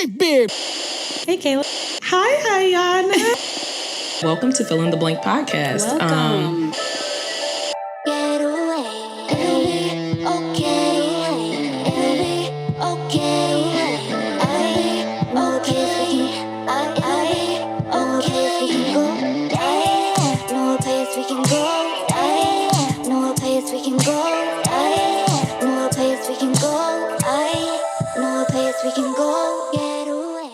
Hey, Kayla. Hi, Iyanna. Welcome to Fill in the Blank podcast. Welcome. Get away, it'll be okay, it'll be okay, no place we can go, no place we can go, no place we can go, no place we can go, get away.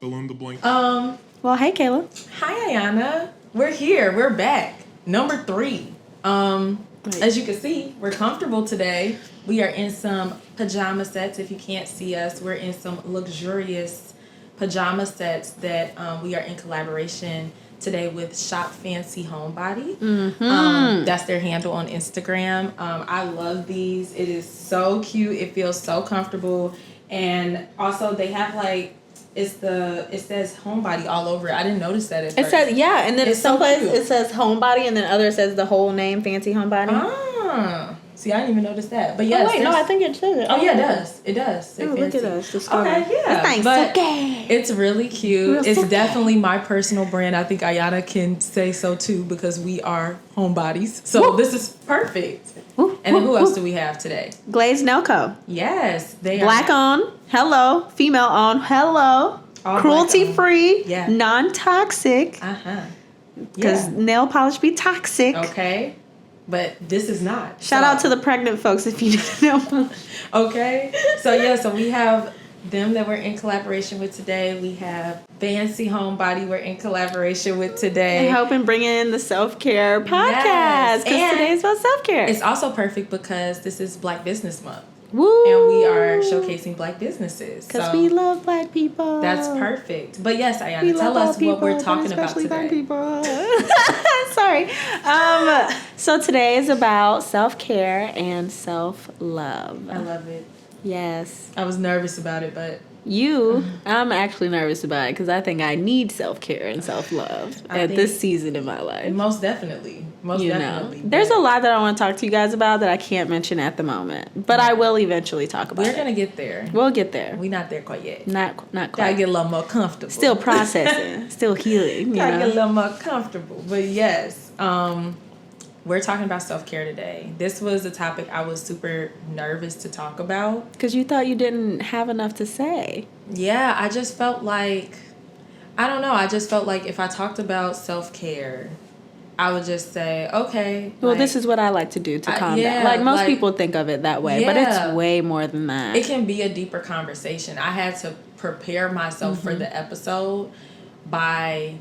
Fill in the blank. Well, hey, Kayla. Hi, Iyanna. We're here. We're back. Number 3. As you can see, we're comfortable today. We are in some pajama sets. If you can't see us, we're in some luxurious pajama sets that we are in collaboration today with Shop FancyHomeBody. That's their handle on Instagram. I love these. It is so cute. It feels so comfortable. And also they have like, it says homebody all over it. I didn't notice that at first. It says, yeah, and then It's some so place cute. it says homebody, and then other says the whole name, Fancy Homebody. See, I didn't even notice that. But yes. Oh, wait, no, I think it says it. Oh, yeah, it does. It does. Say Oh, look fancy. at us. Discover. Okay, yeah. Thanks. But Okay. it's really cute. Real It's okay. definitely my personal brand. I think Iyanna can say so too because we are homebodies. So Woo. this is perfect. Woo, And then woo, who else woo. do we have today? GlazedNailCo. Yes, they Black are. on. Hello. Female on. Hello. All Cruelty black on. free. Yeah. Non-toxic. Because Yeah. nail polish be toxic. Okay. But this is not. Shout out to the pregnant folks if you need nail polish. Okay. So we have them that we're in collaboration with today. We have Fancy Homebody we're in collaboration with today. And helping bring in the self-care podcast. Yes. Because And today's about self-care. It's also perfect because this is Black Business Month. Woo. And we are showcasing Black businesses. Because So we love Black people. that's perfect. But yes, We Iyanna, tell love us all people, what we're but talking about especially Black today. people. Sorry. So today is about self-care and self-love. I love it. Yes. I was nervous about it, but I'm actually nervous about it because I think I need self-care and self-love at this season in my life. most definitely. There's a lot that I want to talk to you guys about that I can't mention at the moment, but I will eventually talk about We're it. going to get there. We'll get there. We're not there quite yet. Not Gotta quite. get a little more comfortable. Still processing. Still healing. You Gotta get a know? little more comfortable. But yes, we're talking about self-care today. This was a topic I was super nervous to talk about. Because you thought you didn't have enough to say. Yeah, I just felt like, I don't know, I just felt like if I talked about self-care, I would just say, okay. Well, like, this is what I like to do to calm yeah, down. Like, most like- people think of it that way, but Yeah. it's way more than that. It can be a deeper conversation. I had to prepare myself for the episode by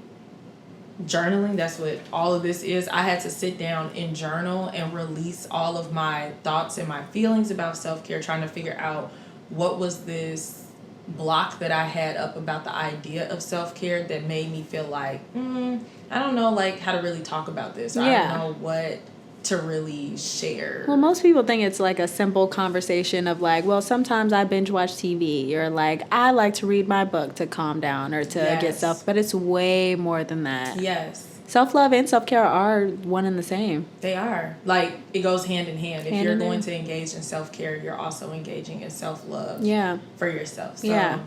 journaling. That's what all of this is. I had to sit down and journal and release all of my thoughts and my feelings about self-care, trying to figure out what was this block that I had up about the idea of self-care that made me feel like, I don't know, like, how to really talk about this. Or Yeah. I don't know what to really share. Well, most people think it's like a simple conversation of like, well, sometimes I binge watch TV, or like, I like to read my book to calm down or to get Yes. self, but it's way more than that. Yes. Self-love and self-care are one and the same. They are. Like, it goes hand in hand. If Hand you're in going hand. to engage in self-care, you're also engaging in self-love Yeah. for yourself. So Yeah.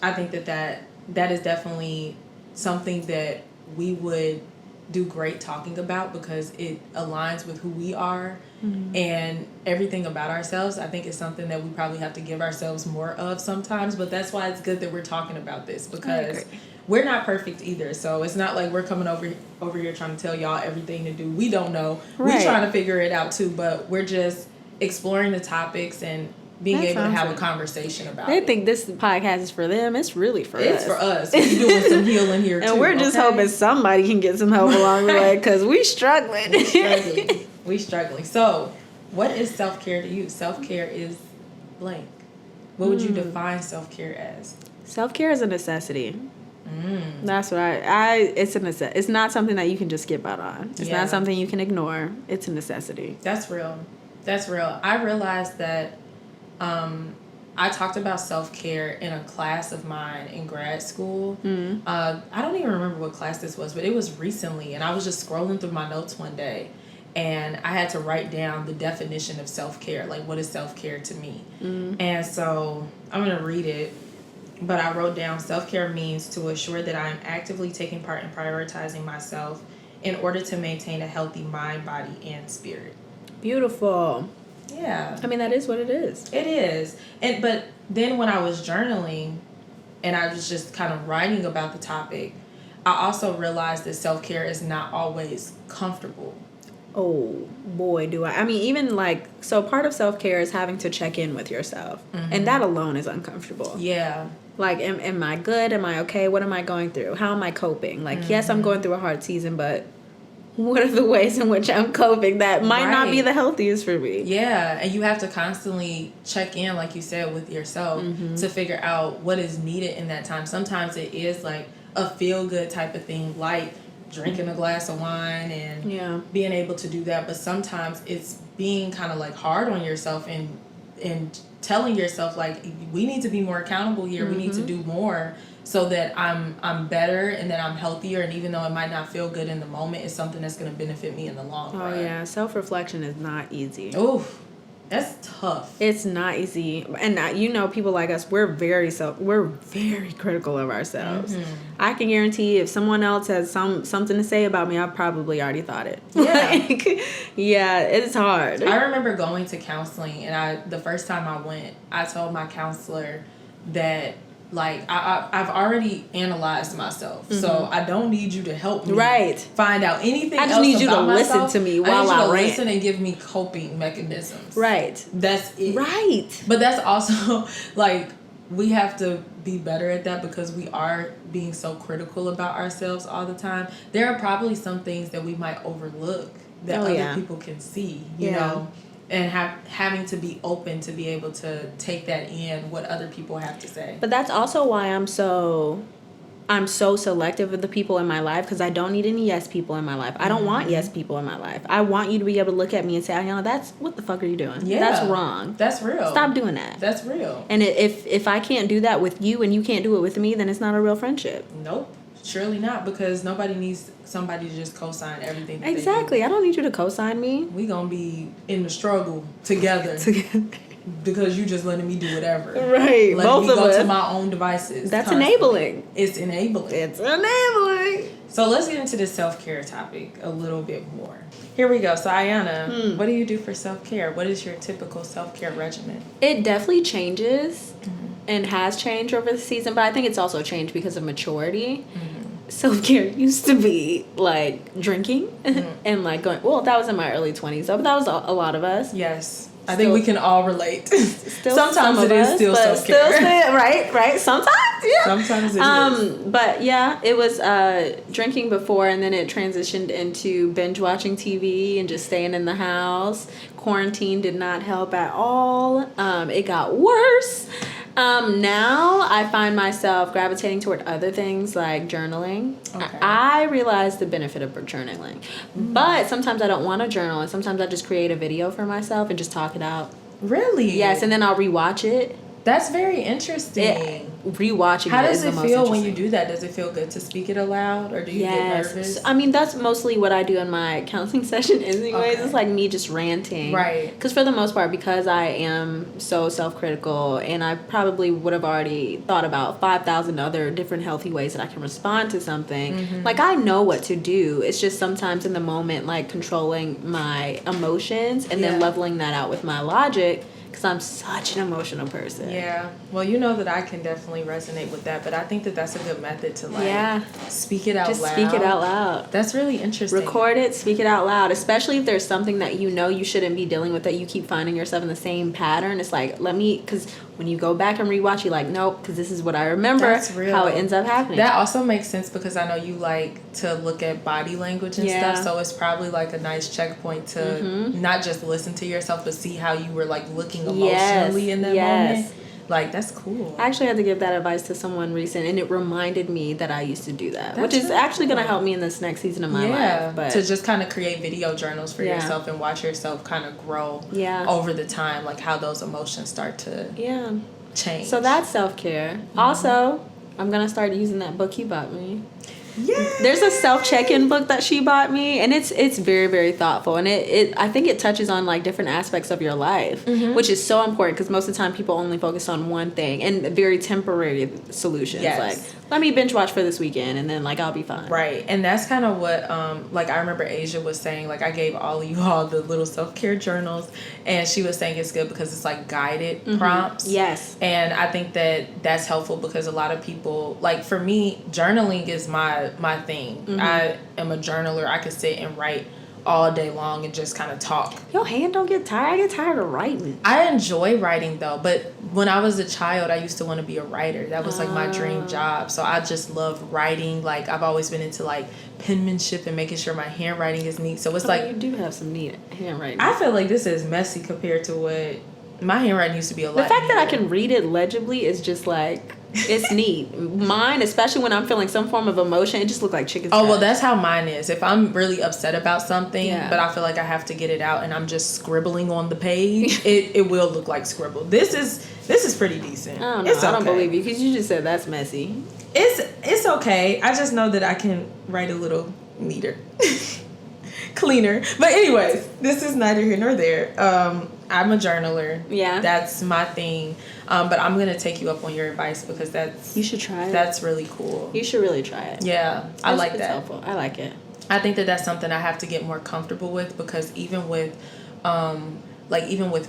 I think that is definitely something that we would do great talking about because it aligns with who we are and everything about ourselves. I think it's something that we probably have to give ourselves more of sometimes, but that's why it's good that we're talking about this because agree. we're not perfect either. So it's not like we're coming over here trying to tell y'all everything to do. We don't know. Right. We're trying to figure it out too, but we're just exploring the topics and being That able to sounds have a good. conversation about They it. think this podcast is for them. It's really for us. It's for us. We're doing some healing here too. And we're just okay? hoping somebody can get some help along the way because we struggling. We struggling. So, what is self-care to you? Self-care is blank. What would you define self-care as? Self-care is a necessity. That's what it's a necessity. It's not something that you can just skip out on. It's Yeah. not something you can ignore. It's a necessity. That's real. That's real. I realized that I talked about self-care in a class of mine in grad school. I don't even remember what class this was, but it was recently, and I was just scrolling through my notes one day, and I had to write down the definition of self-care, like what is self-care to me. And so I'm going to read it. but I wrote down self-care means to assure that I am actively taking part in prioritizing myself in order to maintain a healthy mind, body, and spirit. Beautiful. Yeah. I mean, that is what it is. It is. But then when I was journaling and I was just kind of writing about the topic, I also realized that self-care is not always comfortable. Oh, boy, do I. I mean, even like, so part of self-care is having to check in with yourself. And that alone is uncomfortable. Yeah. Like, am I good? Am I okay? What am I going through? How am I coping? Like, yes, I'm going through a hard season, but what are the ways in which I'm coping that might not be the healthiest for me? Yeah, and you have to constantly check in, like you said, with yourself to figure out what is needed in that time. Sometimes it is like a feel-good type of thing, like drinking a glass of wine and being able to do that. But sometimes it's being kind of like hard on yourself and telling yourself, like, we need to be more accountable here. We need to do more so that I'm better and that I'm healthier. And even though it might not feel good in the moment, it's something that's going to benefit me in the long run. Oh, yeah. Self-reflection is not easy. Oof. That's tough. It's not easy. And people like us, we're very critical of ourselves. I can guarantee if someone else has something to say about me, I've probably already thought it. Yeah. Yeah, it's hard. I remember going to counseling, and the first time I went, I told my counselor that, like, I've already analyzed myself, so I don't need you to help me find out anything else. I just need you to listen myself. to me while I rant. Listen and give me coping mechanisms. Right. That's it. Right. But that's also, like, we have to be better at that because we are being so critical about ourselves all the time. There are probably some things that we might overlook that other people can see, you know? And having to be open to be able to take that in, what other people have to say. But that's also why I'm so selective of the people in my life, because I don't need any yes people in my life. I don't want yes people in my life. I want you to be able to look at me and say, Iyanna, that's what the fuck are you doing? Yeah, that's wrong. That's real. Stop doing that. That's real. And if I can't do that with you and you can't do it with me, then it's not a real friendship. Nope. Surely not, because nobody needs somebody to just co-sign everything that exactly. they do. I don't need you to co-sign me. We gonna be in the struggle together. Because you just letting me do whatever. Right. Letting me go to my own devices. That's constantly. enabling. It's enabling. It's enabling. So let's get into the self-care topic a little bit more. Here we go. So Iyanna, what do you do for self-care? What is your typical self-care regimen? It definitely changes and has changed over the season, but I think it's also changed because of maturity. Self-care used to be like drinking and like going, well, that was in my early 20s, but that was a lot of us. Yes. I think we can all relate. Sometimes it is still self-care. Right. Sometimes, yeah. Sometimes it is. But yeah, it was drinking before, and then it transitioned into binge watching TV and just staying in the house. Quarantine did not help at all. It got worse. Now I find myself gravitating toward other things like journaling. Okay. I realize the benefit of journaling, but sometimes I don't want to journal, and sometimes I just create a video for myself and just talk it out. Really? Yes, and then I'll rewatch it. That's very interesting. Rewatching How it does is the it most feel when you do that? Does it feel good to speak it aloud, or do you get nervous? I mean, that's mostly what I do in my counseling session anyways. Okay. It's like me just ranting. Right. Because for the most part, because I am so self-critical, and I probably would have already thought about 5,000 other different healthy ways that I can respond to something. Like, I know what to do. It's just sometimes in the moment, like, controlling my emotions and then leveling that out with my logic. Because I'm such an emotional person. Yeah. Well, you know that I can definitely resonate with that, but I think that that's a good method to, like, speak it out loud. Just speak it out loud. That's really interesting. Record it, speak it out loud, especially if there's something that you know you shouldn't be dealing with, that you keep finding yourself in the same pattern. It's like, because when you go back and rewatch, you're like, nope, because this is what I remember. That's real. How it ends up happening. That also makes sense because I know you like to look at body language and stuff, so it's probably like a nice checkpoint to not just listen to yourself, but see how you were, like, looking emotionally in that moment. Like, that's cool. I actually had to give that advice to someone recent, and it reminded me that I used to do that, which is actually going to help me in this next season of my life. But to just kind of create video journals for yourself and watch yourself kind of grow over the time, like how those emotions start to change. So that's self-care. Also, I'm going to start using that book you bought me. Yeah. There's a self-check-in book that she bought me, and it's very, very thoughtful, and it I think it touches on like different aspects of your life, which is so important because most of the time people only focus on one thing and very temporary solutions. Yes. Like, let me binge watch for this weekend, and then like I'll be fine. Right, and that's kind of what like I remember Asia was saying. Like I gave all of you all the little self-care journals, and she was saying it's good because it's like guided prompts. Yes. And I think that that's helpful because a lot of people, like for me, journaling is my thing. I am a journaler. I could sit and write all day long and just kind of talk. Your hand don't get tired. I get tired of writing. I enjoy writing though, but when I was a child, I used to want to be a writer. That was like my dream job. So I just love writing. Like I've always been into like penmanship and making sure my handwriting is neat. So it's like you do have some neat handwriting. I feel like this is messy compared to what my handwriting used to be a lot. The fact that I neater. can read it legibly is just like, it's neat. Mine, especially when I'm feeling some form of emotion, it just looks like chicken. Oh, well, that's how mine is. If I'm really upset about something, Yeah. but I feel like I have to get it out and I'm just scribbling on the page, it will look like scribble. This is pretty decent. I don't know. It's I don't okay. believe you because you just said that's messy. It's okay. I just know that I can write a little neater. Cleaner. But anyways, this is neither here nor there. I'm a journaler. Yeah. That's my thing. But I'm going to take you up on your advice because that's... You should try it. That's really cool. You should really try it. Yeah. I like It's that. helpful. I like it. I think that that's something I have to get more comfortable with because even with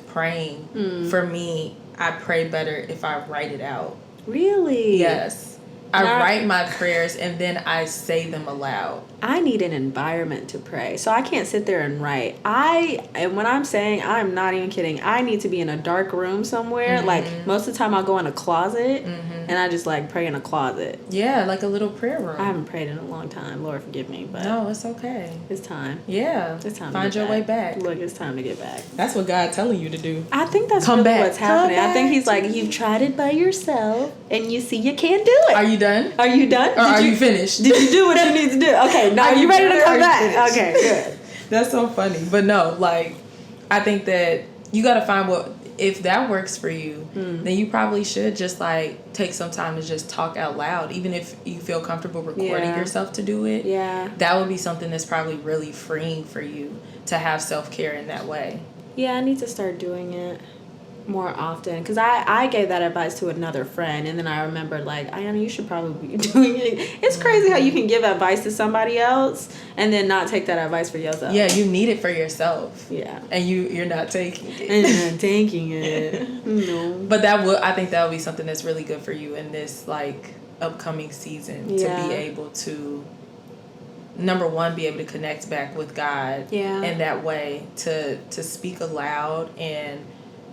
praying, for me, I pray better if I write it out. Really? Yes. I write my prayers and then I say them aloud. I need an environment to pray. So I can't sit there and write. And when I'm saying, I'm not even kidding, I need to be in a dark room somewhere. Like most of the time I'll go in a closet and I just like pray in a closet. Yeah, like a little prayer room. I haven't prayed in a long time. Lord forgive me, but No, it's okay. it's time. Yeah. It's time Find to your get way back. Look, it's time to get back. That's what God's telling you to do. I think that's Come really back. what's happening. Come I think back he's to like, me. you've tried it by yourself and you see you can't do it. Are you done? Are you done? Or are you finished? Did you do what you need to do? Okay, now Are you you ready done to or come are you back? finished? Okay, good. That's so funny. But no, like, I think that you got to find if that works for you, then you probably should just like take some time to just talk out loud. Even if you feel comfortable recording yourself to do it. Yeah. That would be something that's probably really freeing for you to have self-care in that way. Yeah, I need to start doing it more often because I gave that advice to another friend and then I remembered like, Iyanna, you should probably be doing it. It's crazy how you can give advice to somebody else and then not take that advice for yourself. Yeah, you need it for yourself. Yeah. And you're not taking it. And you're not taking it. No. But I think that would be something that's really good for you in this like upcoming season to be able to, number one, be able to connect back with God in that way, to speak aloud and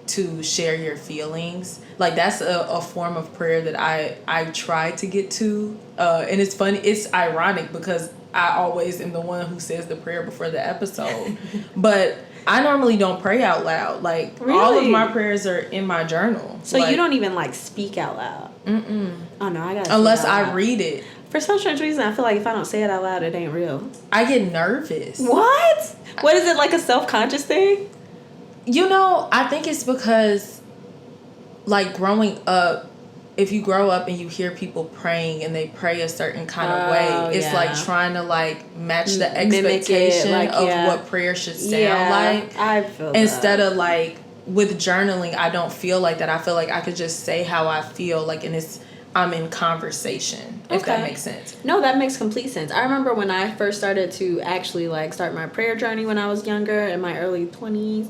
to share your feelings. Like that's a form of prayer that I try to get to. And it's funny, it's ironic because I always am the one who says the prayer before the episode. But I normally don't pray out loud. Like all of my prayers are in my journal. So like, you don't even like speak out loud? Oh no, I gotta unless speak out I loud. read it. For some strange reason, I feel like if I don't say it out loud, it ain't real. I get nervous. What? What is it, like a self-conscious thing? You know, I think it's because, like, growing up, if you grow up and you hear people praying and they pray a certain kind of way, it's like trying to, like, match the expectation of what prayer should sound like. I feel Instead of, like, with journaling, I don't feel like that. I feel like I could just say how I feel, like, and I'm in conversation, if that makes sense. No, that makes complete sense. I remember when I first started to actually like start my prayer journey when I was younger, in my early 20s,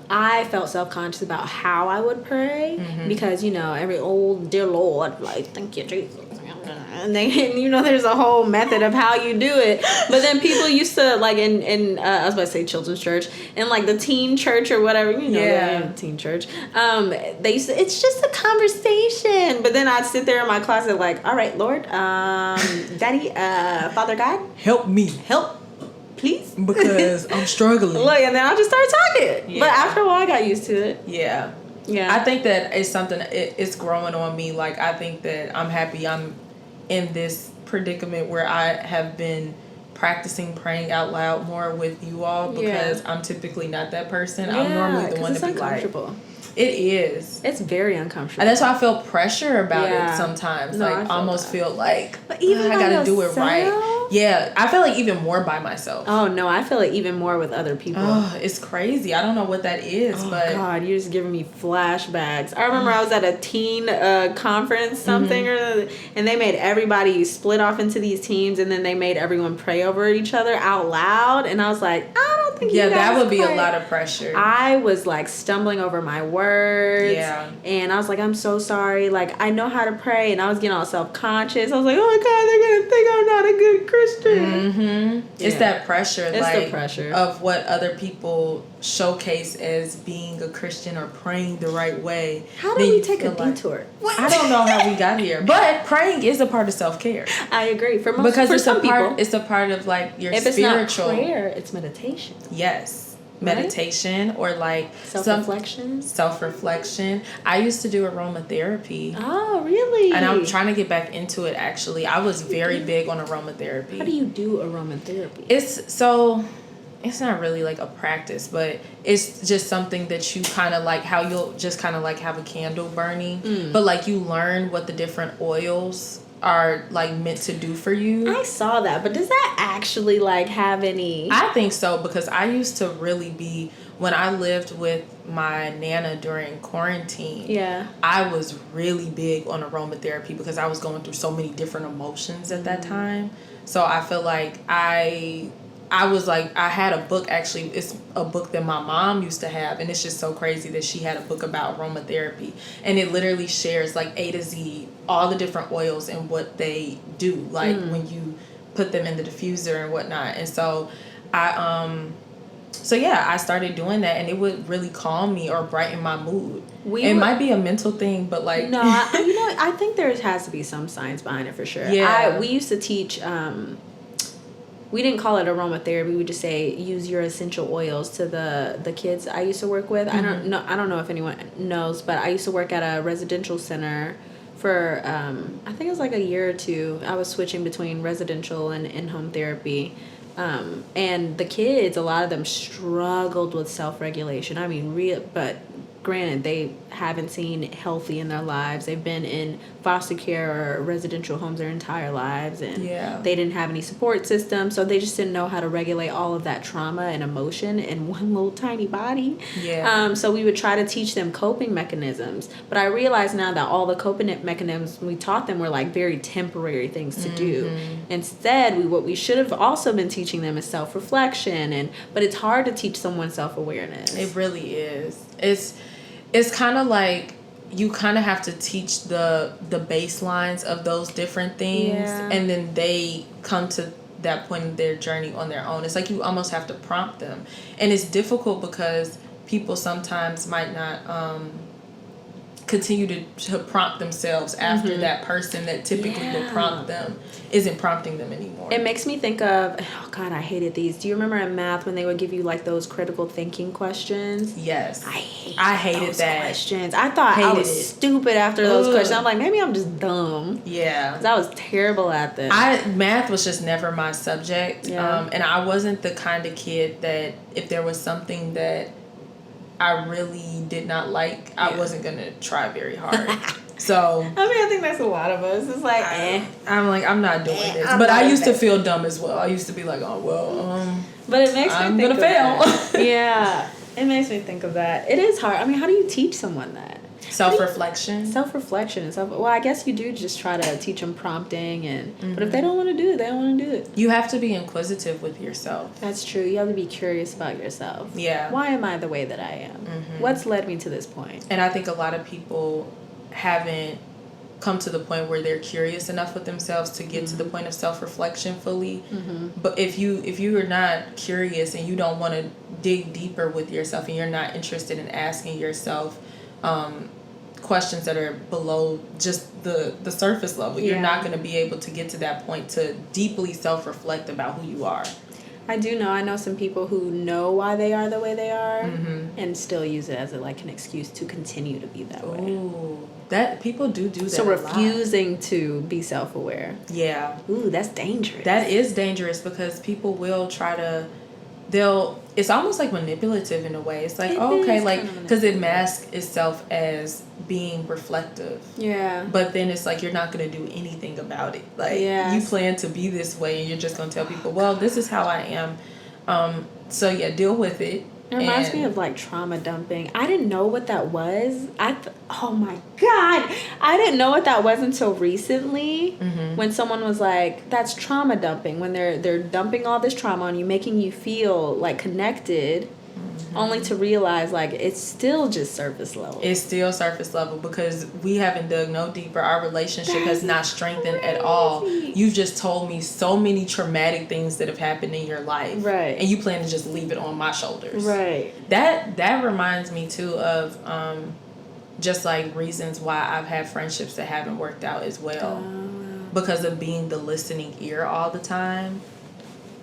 I felt self-conscious about how I would pray because, you know, every dear Lord, like, thank you, Jesus. And then, you know, there's a whole method of how you do it. But then people used to, like, in I was about to say children's church, in, like, the teen church or whatever, you know, teen church, they used to, it's just a conversation. But then I'd sit there in my closet like, all right, Lord, Daddy, Father God. Help me. Help, please. Because I'm struggling. Look, and then I just started talking. Yeah. But after a while, I got used to it. Yeah. Yeah. I think that it's something, it's growing on me. Like, I think that I'm happy I'm in this predicament where I have been practicing praying out loud more with you all because I'm typically not that person. I'm normally the one to be like, It is. It's very uncomfortable. And that's why I feel pressure about Yeah. it sometimes. No, I Like, feel almost that. feel like, But even I by gotta do it right. yourself? Yeah. I feel like even more by myself. Oh, no, I feel it even more with other people. Oh, it's crazy. I don't know what that is, Oh, but God, you're just giving me flashbacks. I remember I was at a teen conference, something, and they made everybody split off into these teams, and then they made everyone pray over each other out loud. And I was like, I don't think you yeah, guys that would be a pray. lot of pressure. I was like stumbling over my words. Yeah. And I was like, I'm so sorry. Like, I know how to pray. And I was getting all self conscious. I was like, oh my God, they're going to think I'm not a good Christian. Mm-hmm. It's Yeah. that pressure. It's like, the pressure. of what other people showcase as being a Christian or praying the right way. How Then did we you take a feel like- detour? I don't know how we got here, but praying is a part of self-care I agree. For most because for it's some a part. people, It's a part of like your if it's spiritual. not prayer, it's meditation. Yes, Right? meditation or like Self-reflection. Self-reflection. I used to do aromatherapy. Oh, really? And I'm trying to get back into it actually. I was very big on aromatherapy. How do you do aromatherapy? It's not really like a practice, but it's just something that you kind of like how you'll just kind of like have a candle burning, but like you learn what the different oils are like meant to do for you. I saw that, but does that actually like have any? I think so because I used to really be when I lived with my Nana during quarantine. Yeah. I was really big on aromatherapy because I was going through so many different emotions at that time. So I feel like I was like, I had a book actually, it's a book that my mom used to have, and it's just so crazy that she had a book about aromatherapy. And it literally shares like A to Z, all the different oils and what they do, like when you put them in the diffuser and whatnot. And so I started doing that, and it would really calm me or brighten my mood. It might be a mental thing, but like... No, I think there has to be some science behind it for sure. Yeah. We used to teach... we didn't call it aromatherapy. We just say use your essential oils to the kids I used to work with. I don't know if anyone knows, but I used to work at a residential center for I think it was like a year or two. I was switching between residential and in-home therapy. And the kids, a lot of them struggled with self-regulation. I mean, but granted, they haven't seen healthy in their lives. They've been in foster care or residential homes their entire lives, and they didn't have any support system, so they just didn't know how to regulate all of that trauma and emotion in one little tiny body. So we would try to teach them coping mechanisms, but I realize now that all the coping mechanisms we taught them were like very temporary things to do. Instead, what we should have also been teaching them is self-reflection, but it's hard to teach someone self-awareness. It really is. It's kind of like you kind of have to teach the baselines of those different things, and then they come to that point in their journey on their own. It's like you almost have to prompt them, and it's difficult because people sometimes might not continue to prompt themselves after that person that typically would prompt them isn't prompting them anymore. It makes me think of, oh God, I hated these. Do you remember in math when they would give you like those critical thinking questions? Yes. I hated those that. questions. I thought I was stupid after those questions. I'm like, maybe I'm just dumb. Yeah. 'Cause I was terrible at them. Math was just never my subject. Yeah. And I wasn't the kind of kid that if there was something that I really did not like, I wasn't going to try very hard. So I mean, I think that's a lot of us. It's like, I'm like, I'm not doing this. But I used to feel dumb as well. I used to be like, oh, well, but it makes I'm me think gonna of fail. that. Yeah. It makes me think of that. It is hard. I mean, how do you teach someone that? Self-reflection. Self-reflection and well, I guess you do just try to teach them prompting, but if they don't want to do it, they don't want to do it. You have to be inquisitive with yourself. That's true. You have to be curious about yourself. Yeah. Why am I the way that I am? What's led me to this point? And I think a lot of people haven't come to the point where they're curious enough with themselves to get to the point of self-reflection fully. But if you are not curious and you don't want to dig deeper with yourself and you're not interested in asking yourself questions that are below just the surface level, you're not going to be able to get to that point to deeply self-reflect about who you are. I know some people who know why they are the way they are and still use it as an excuse to continue to be that way. Ooh, that people do that. So refusing to be self-aware. Yeah. Ooh, that's dangerous. That is dangerous because people will try to it's almost like manipulative in a way. It's like, because it masks itself as being reflective. Yeah. But then it's like, you're not going to do anything about it. Like, you plan to be this way, and you're just going to tell people, well, this is how I am. So, yeah, deal with it. It reminds me of, like, trauma dumping. I didn't know what that was. Oh, my God. I didn't know what that was until recently when someone was like, that's trauma dumping. When they're dumping all this trauma on you, making you feel, like, connected, only to realize, like, it's still just surface level. It's still surface level because we haven't dug no deeper. Our relationship has not strengthened at all. You've just told me so many traumatic things that have happened in your life. Right. And you plan to just leave it on my shoulders. Right. That reminds me, too, of just, like, reasons why I've had friendships that haven't worked out as well. Because of being the listening ear all the time.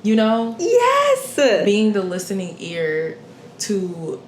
You know? Yes! Being the listening ear to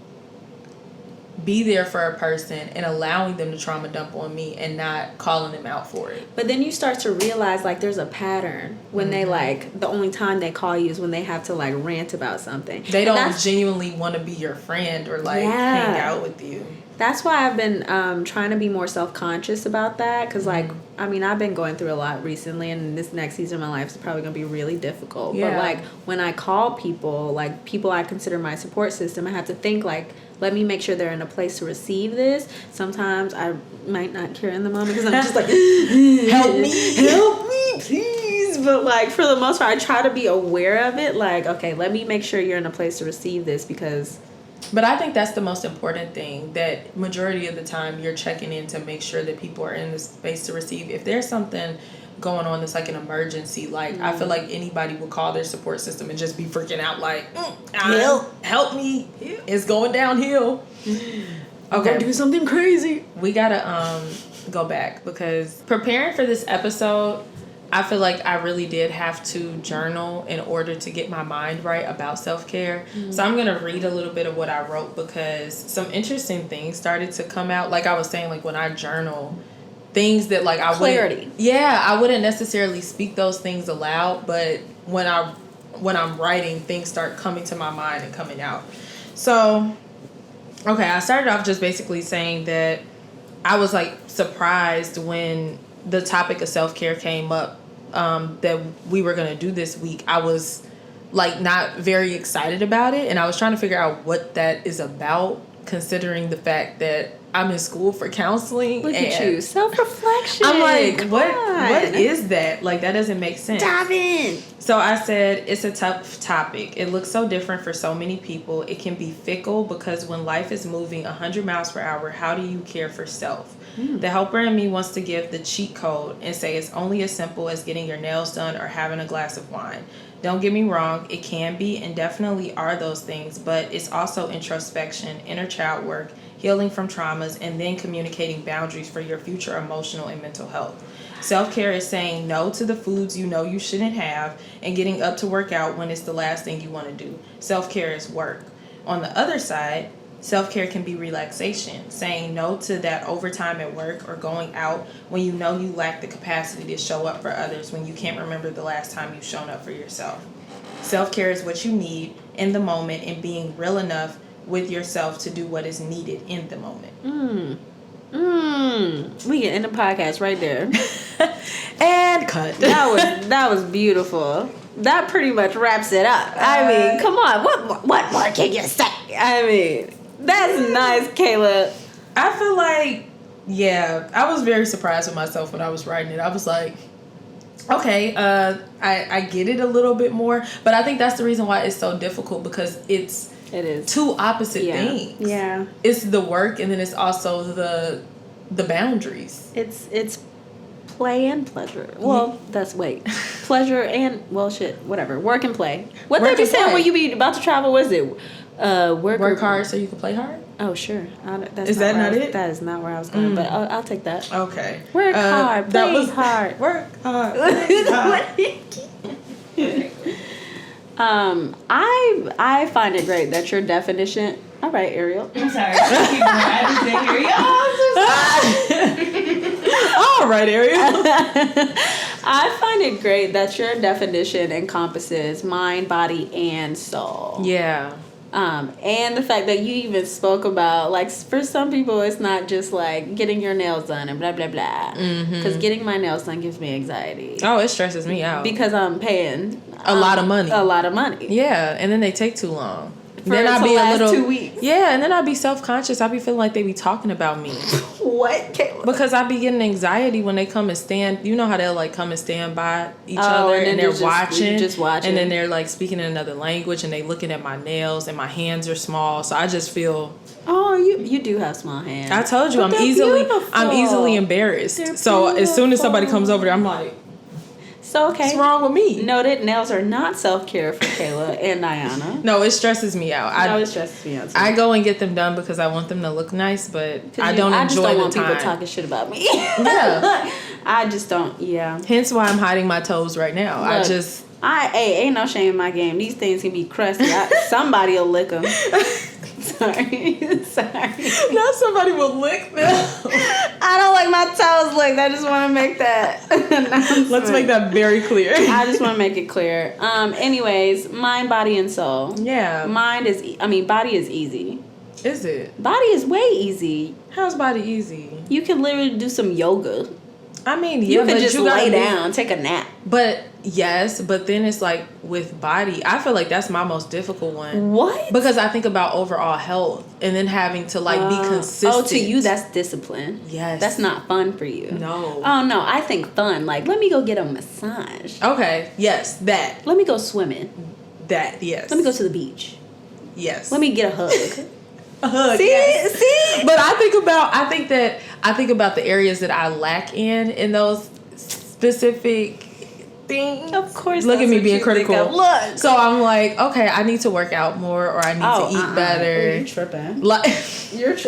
be there for a person and allowing them to trauma dump on me and not calling them out for it. But then you start to realize, like, there's a pattern when they, like, the only time they call you is when they have to, like, rant about something. They don't genuinely want to be your friend or, like, hang out with you. That's why I've been trying to be more self-conscious about that. Because, like, I mean, I've been going through a lot recently. And this next season of my life is probably going to be really difficult. Yeah. But, like, when I call people, like, people I consider my support system, I have to think, like, let me make sure they're in a place to receive this. Sometimes I might not care in the moment because I'm just like, help me, please. But, like, for the most part, I try to be aware of it. Like, okay, let me make sure you're in a place to receive this because... But I think that's the most important thing, that majority of the time you're checking in to make sure that people are in the space to receive. If there's something going on that's like an emergency, like I feel like anybody would call their support system and just be freaking out like, help me, it's going downhill. Okay, do something crazy. We gotta go back because preparing for this episode, I feel like I really did have to journal in order to get my mind right about self-care. So I'm going to read a little bit of what I wrote because some interesting things started to come out. Like I was saying, like when I journal, things that like I wouldn't necessarily speak those things aloud, but when I'm writing, things start coming to my mind and coming out. So, okay, I started off just basically saying that I was like surprised when the topic of self-care came up that we were going to do this week. I was like not very excited about it, and I was trying to figure out what that is about, considering the fact that I'm in school for counseling. Look at you, self-reflection. I'm like, what is that? Like, that doesn't make sense. Dive in. So I said, it's a tough topic. It looks so different for so many people. It can be fickle because when life is moving 100 miles per hour, how do you care for self? The helper in me wants to give the cheat code and say it's only as simple as getting your nails done or having a glass of wine. Don't get me wrong, it can be and definitely are those things, but it's also introspection, inner child work, healing from traumas, and then communicating boundaries for your future emotional and mental health. Self-care is saying no to the foods you know you shouldn't have and getting up to work out when it's the last thing you want to do. Self-care is work. On the other side, self-care can be relaxation, saying no to that overtime at work or going out when you know you lack the capacity to show up for others when you can't remember the last time you've shown up for yourself. Self-care is what you need in the moment and being real enough with yourself to do what is needed in the moment. We can end the podcast right there. And cut. That was beautiful. That pretty much wraps it up. I mean, come on. What more can you say? I mean, that's nice, Kayla. I feel like, yeah, I was very surprised with myself when I was writing it. I was like, okay, I get it a little bit more. But I think that's the reason why it's so difficult, because it is two opposite things. Yeah. It's the work, and then it's also the boundaries. It's play and pleasure. Well, pleasure and, well, shit, whatever. Work and play. What they be saying when you be about to travel? Was it work hard so you can play hard? Oh, sure. Is that not it? That is not where I was going, but I'll take that. Okay. Work hard, play hard. Work hard, play hard. I find it great that your definition. All right, Ariel. I'm sorry. I didn't say Ariel. Oh, I'm so sorry. All right, Ariel. I find it great that your definition encompasses mind, body, and soul. Yeah. And the fact that you even spoke about, like, for some people, it's not just like getting your nails done and blah, blah, blah. Because getting my nails done gives me anxiety. Oh, it stresses me out. Because I'm paying a lot of money. A lot of money. Yeah, and then they take too long. For then I'll it to be last a little 2 weeks. Yeah, and then I'll be self-conscious. I'll be feeling like they be talking about me. What, Kayla? Because I be getting anxiety when they come and stand. You know how they'll like come and stand by each other and they're watching, and then they're like speaking in another language and they looking at my nails and my hands are small. So I just feel. Oh, you do have small hands. I told you But I'm easily embarrassed. They're so as soon as somebody beautiful. comes over there, I'm like, so okay. what's wrong with me? Noted. Nails are not self-care for Kayla and Iyanna. No, it stresses me out. It stresses me out too. I go and get them done because I want them to look nice, but I just don't enjoy want the time. people talking shit about me. Yeah. I just don't. Yeah. Hence why I'm hiding my toes right now. Look, ain't no shame in my game. These things can be crusty. Somebody will lick them. Sorry. Not somebody will lick them. I don't like my toes licked. I just want to make that. Let's make that very clear. I just want to make it clear. Anyways, mind, body, and soul. Yeah. Body is easy. Is it? Body is way easy. How's body easy? You can literally do some yoga. I mean, yeah, you can but just you lay down, take a nap. But yes, but then it's like with body, I feel like that's my most difficult one. What? Because I think about overall health and then having to like be consistent. Oh, to you that's discipline. Yes. That's not fun for you. No. Oh no, I think fun. Like, let me go get a massage. Okay. Yes, that. Let me go swimming. That. Yes. Let me go to the beach. Yes. Let me get a hug. A hug. See? Yes. See? But I think about the areas that I lack in those specific things. Of course. Look at me being critical. Look. So I'm like, okay, I need to work out more, or I need to eat better. Oh, you're tripping. Like,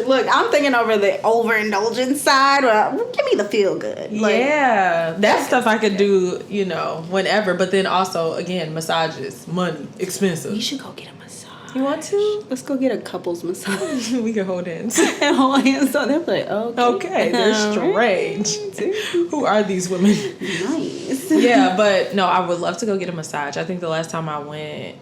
Look, I'm thinking over the overindulgence side. Give me the feel good. Yeah, that stuff I could do, whenever. But then also, again, massages, money, expensive. You should go get a massage. You want to? Let's go get a couples massage. We can hold hands. And hold hands on. They're like, okay, they're strange. Who are these women? Nice. Yeah, but no, I would love to go get a massage. I think the last time I went,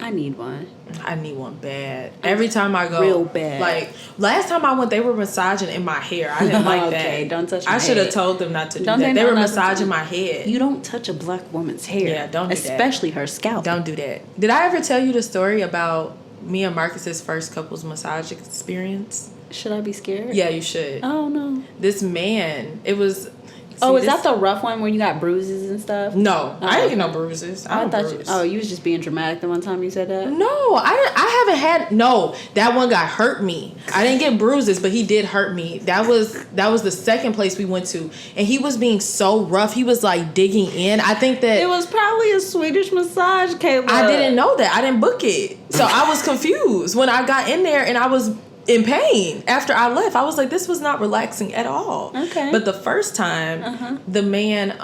I need one. I need one bad. Every time I go, real bad. Like last time I went, they were massaging in my hair. I didn't like Okay, that. don't touch my I should have head. told them not to do Don't that. they They know were not to massaging do- my head. You don't touch a black woman's hair. Yeah, don't do that. Especially her scalp. Don't do that. Did I ever tell you the story about me and Marcus's first couples massage experience? Should I be scared? Yeah, you should. Oh no. This man, it was. Is that the rough one where you got bruises and stuff? No, I didn't get no bruises. I thought bruise. you was just being dramatic the one time you said that. No, I haven't had. No, that one guy hurt me. I didn't get bruises, but he did hurt me. That was the second place we went to, and he was being so rough. He was like digging in. I think that It was probably a Swedish massage, Kayla. I didn't know that. I didn't book it, so I was confused when I got in there, and I was in pain after I left. I was like, this was not relaxing at all. Okay. But the first time, the man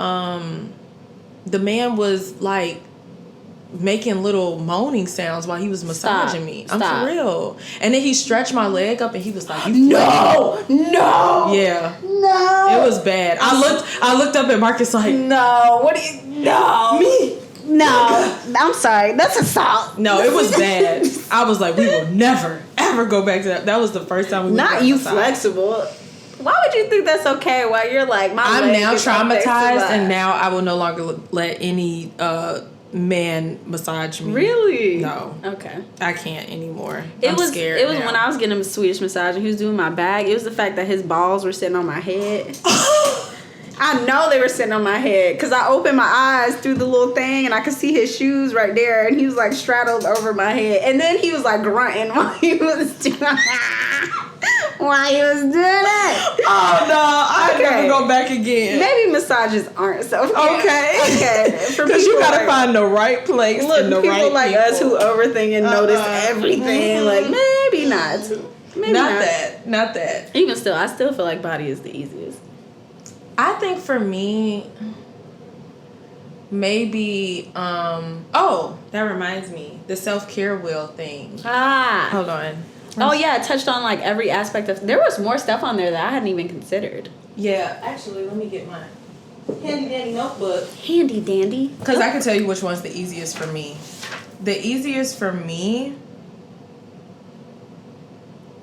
was like making little moaning sounds while he was massaging me. I'm for real. And then he stretched my leg up and he was like, No. Yeah. No. It was bad. I looked up at Marcus like, No. What do you? No. Me? No. I'm sorry. That's assault. No, it was bad. I was like, we will never, ever go back to that. That was the first time we went Not to you massage. flexible. Why would you think that's okay while you're like, I'm now traumatized, and now I will no longer let any man massage me. Really? No. Okay. I can't anymore. I'm scared. It was now. when I was getting a Swedish massage and he was doing my back. It was the fact that his balls were sitting on my head. I know they were sitting on my head because I opened my eyes through the little thing and I could see his shoes right there, and he was like straddled over my head, and then he was like grunting while he was doing it. Oh no! I never go back again. Maybe massages aren't so okay. For Because you gotta like, find the right place. look, and the people right like people. us who overthink and notice everything. Like maybe not. Maybe Not that. Even still, I still feel like body is the easiest. I think for me, maybe. That reminds me, the self-care wheel thing. Hold on. Oh yeah, it touched on like every aspect of. There was more stuff on there that I hadn't even considered. Yeah, actually, let me get mine. Handy dandy notebook. Handy dandy. Because I can tell you which one's the easiest for me. The easiest for me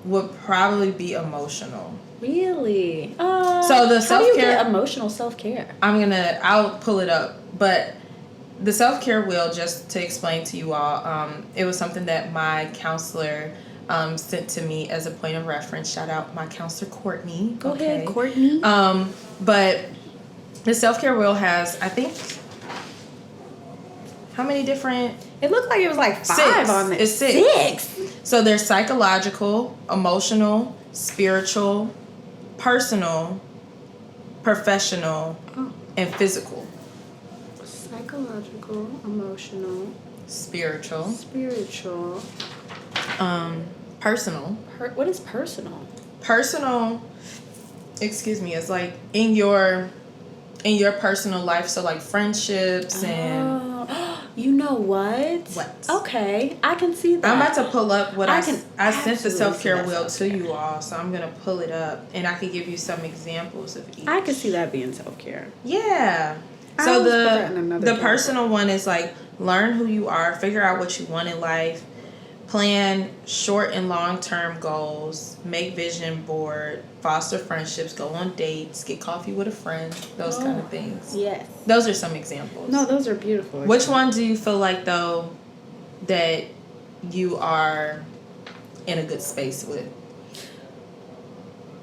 would probably be emotional. Really? So the how do you self-care- get emotional self-care? I'll pull it up. But the self-care wheel, just to explain to you all, it was something that my counselor sent to me as a point of reference. Shout out my counselor, Courtney. Go ahead, Courtney. But the self-care wheel has, I think, how many different? It looked like it was like 5 6. on there. It's 6. So there's psychological, emotional, spiritual, personal, professional, and physical. Psychological, emotional, Spiritual. Personal. What is personal? Personal, excuse me, is like in your personal life, so like friendships and you know what? Okay, I can see that. I'm about to pull up what I sent the absolutely self-care see wheel that to you all, so I'm gonna pull it up and I can give you some examples of each. I can see that being self-care. Yeah. I So always put that in another the category. personal one is like learn who you are, figure out what you want in life, plan short and long-term goals, make vision board, foster friendships, go on dates, get coffee with a friend, those kind of things. Yes. Those are some examples. No, those are beautiful. Which one do you feel like though that you are in a good space with?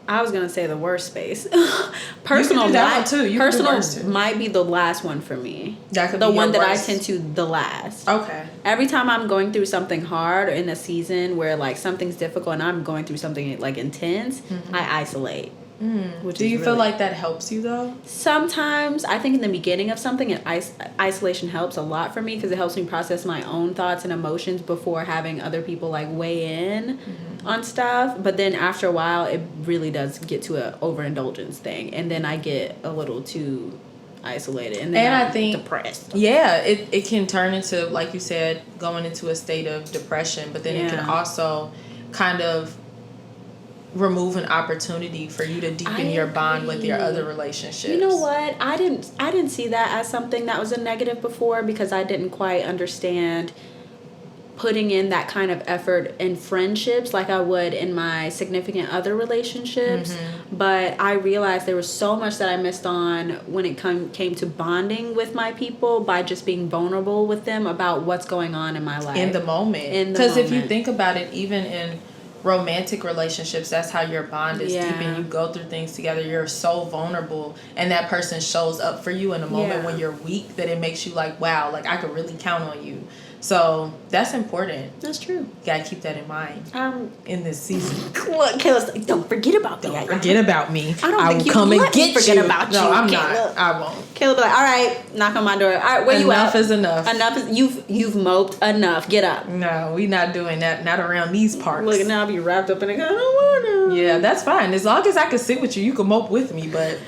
I was gonna say the worst space. Personal Personal, do that one too. You can do personal worse too. might be the last one for me. That could the be one your that worst. I tend to the last. Okay. Every time I'm going through something hard or in a season where like something's difficult and I'm going through something like intense, I isolate. Which Do is you feel really- like that helps you though? Sometimes I think in the beginning of something, isolation helps a lot for me because it helps me process my own thoughts and emotions before having other people like weigh in on stuff. But then after a while, it really does get to a overindulgence thing, and then I get a little too isolated, and then And I'm I think depressed. Yeah, it can turn into, like you said, going into a state of depression, but then it can also kind of remove an opportunity for you to deepen your bond with your other relationships. You know what? I didn't see that as something that was a negative before because I didn't quite understand putting in that kind of effort in friendships like I would in my significant other relationships. But I realized there was so much that I missed on when it came to bonding with my people by just being vulnerable with them about what's going on in my life. In the moment. Because if you think about it, even in romantic relationships, that's how your bond is deep and you go through things together. You're so vulnerable and that person shows up for you in a moment when you're weak that it makes you like, wow, like I could really count on you. So that's important. That's true. You gotta keep that in mind in this season. What? Kayla's like, don't forget about me. Don't forget about me. I don't I think will you come and let me get forget you. about No, you, I'm Kayla. not. I won't. Kayla be like, all right, knock on my door. All right, where you at? Enough is enough. Enough is you've moped enough. Get up. No, we not doing that. Not around these parts. Look, now I'll be wrapped up in it. I don't want to. Yeah, that's fine. As long as I can sit with you, you can mope with me. But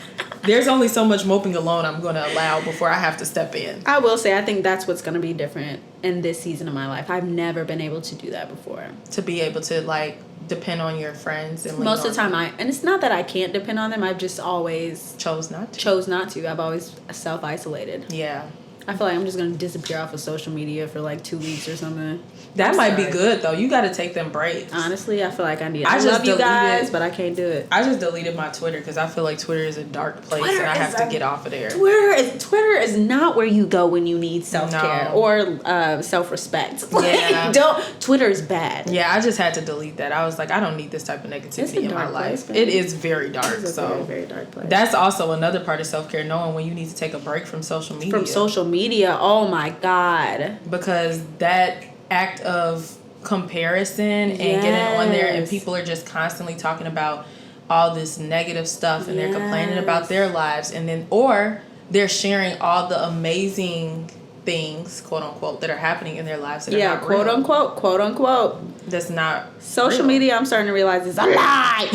there's only so much moping alone I'm going to allow before I have to step in. I will say, I think that's what's going to be different in this season of my life. I've never been able to do that before. To be able to like depend on your friends and lean Most of the on time, and it's not that I can't depend on them. I've just always chose not to. chose not to. I've always self-isolated. Yeah. I feel like I'm just going to disappear off of social media for like 2 weeks or something. That I'm might be sorry. good though. You got to take them breaks. Honestly, I feel like I need. I I just love you guys, deleted- but I can't do it. I just deleted my Twitter because I feel like Twitter is a dark place Twitter and I have is to a- get off of there. Twitter is not where you go when you need self-care No. or self-respect. Yeah. Twitter is bad. Yeah, I just had to delete that. I was like, I don't need this type of It's a negativity in my dark life. place, man. It is very dark. It's a So very, very dark place. that's also another part of self-care, knowing when you need to take a break from social media. From social media, oh my God. Because that act of comparison and getting on there and Yes. people are just constantly talking about all this negative stuff and they're complaining about their lives and then or they're sharing all the amazing things, quote unquote, that are happening in their lives that are not quote real. unquote. That's not Social real. media, I'm starting to realize is a lie.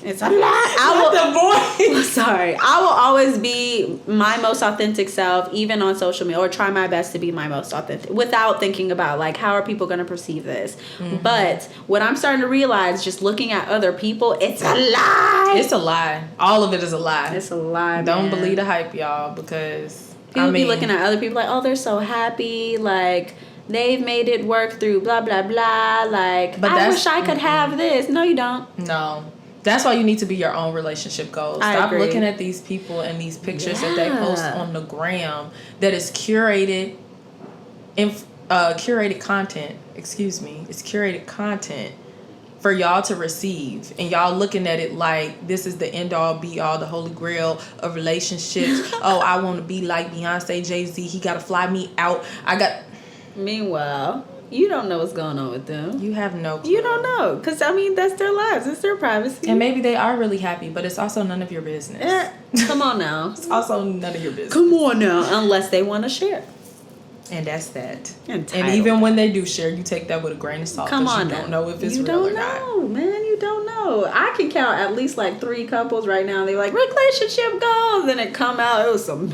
It's a lie. The voice. Sorry. I will always be be my most authentic self, even on social media, or try my best to be my most authentic without thinking about like how are people going to perceive this. But what I'm starting to realize, just looking at other people, it's a lie. It's a lie. All of it is a lie. It's a lie. Don't man. believe the hype, y'all, because People be looking at other people like, oh, they're so happy, like they've made it work through blah blah blah. Like, but I wish I could have this. No, you don't. No. That's why you need to be your own relationship goals. Stop looking at these people and these pictures that they post on the gram that is curated content. Excuse me. It's curated content for y'all to receive. And y'all looking at it like this is the end all be all, the holy grail of relationships. Oh, I want to be like Beyonce, Jay-Z. He got to fly me out. Meanwhile, you don't know what's going on with them. You have no clue. You don't know. Because, I mean, that's their lives. It's their privacy. And maybe they are really happy, but it's also none of your business. Come on now. It's also none of your business. Come on now. Unless they want to share. And that's that. Entitled. And even when they do share, you take that with a grain of salt. Come on, you don't know if it's you real or don't not. know, man. You don't know. I can count at least like 3 couples right now. They're like, relationship goals. Then it come out. It was some.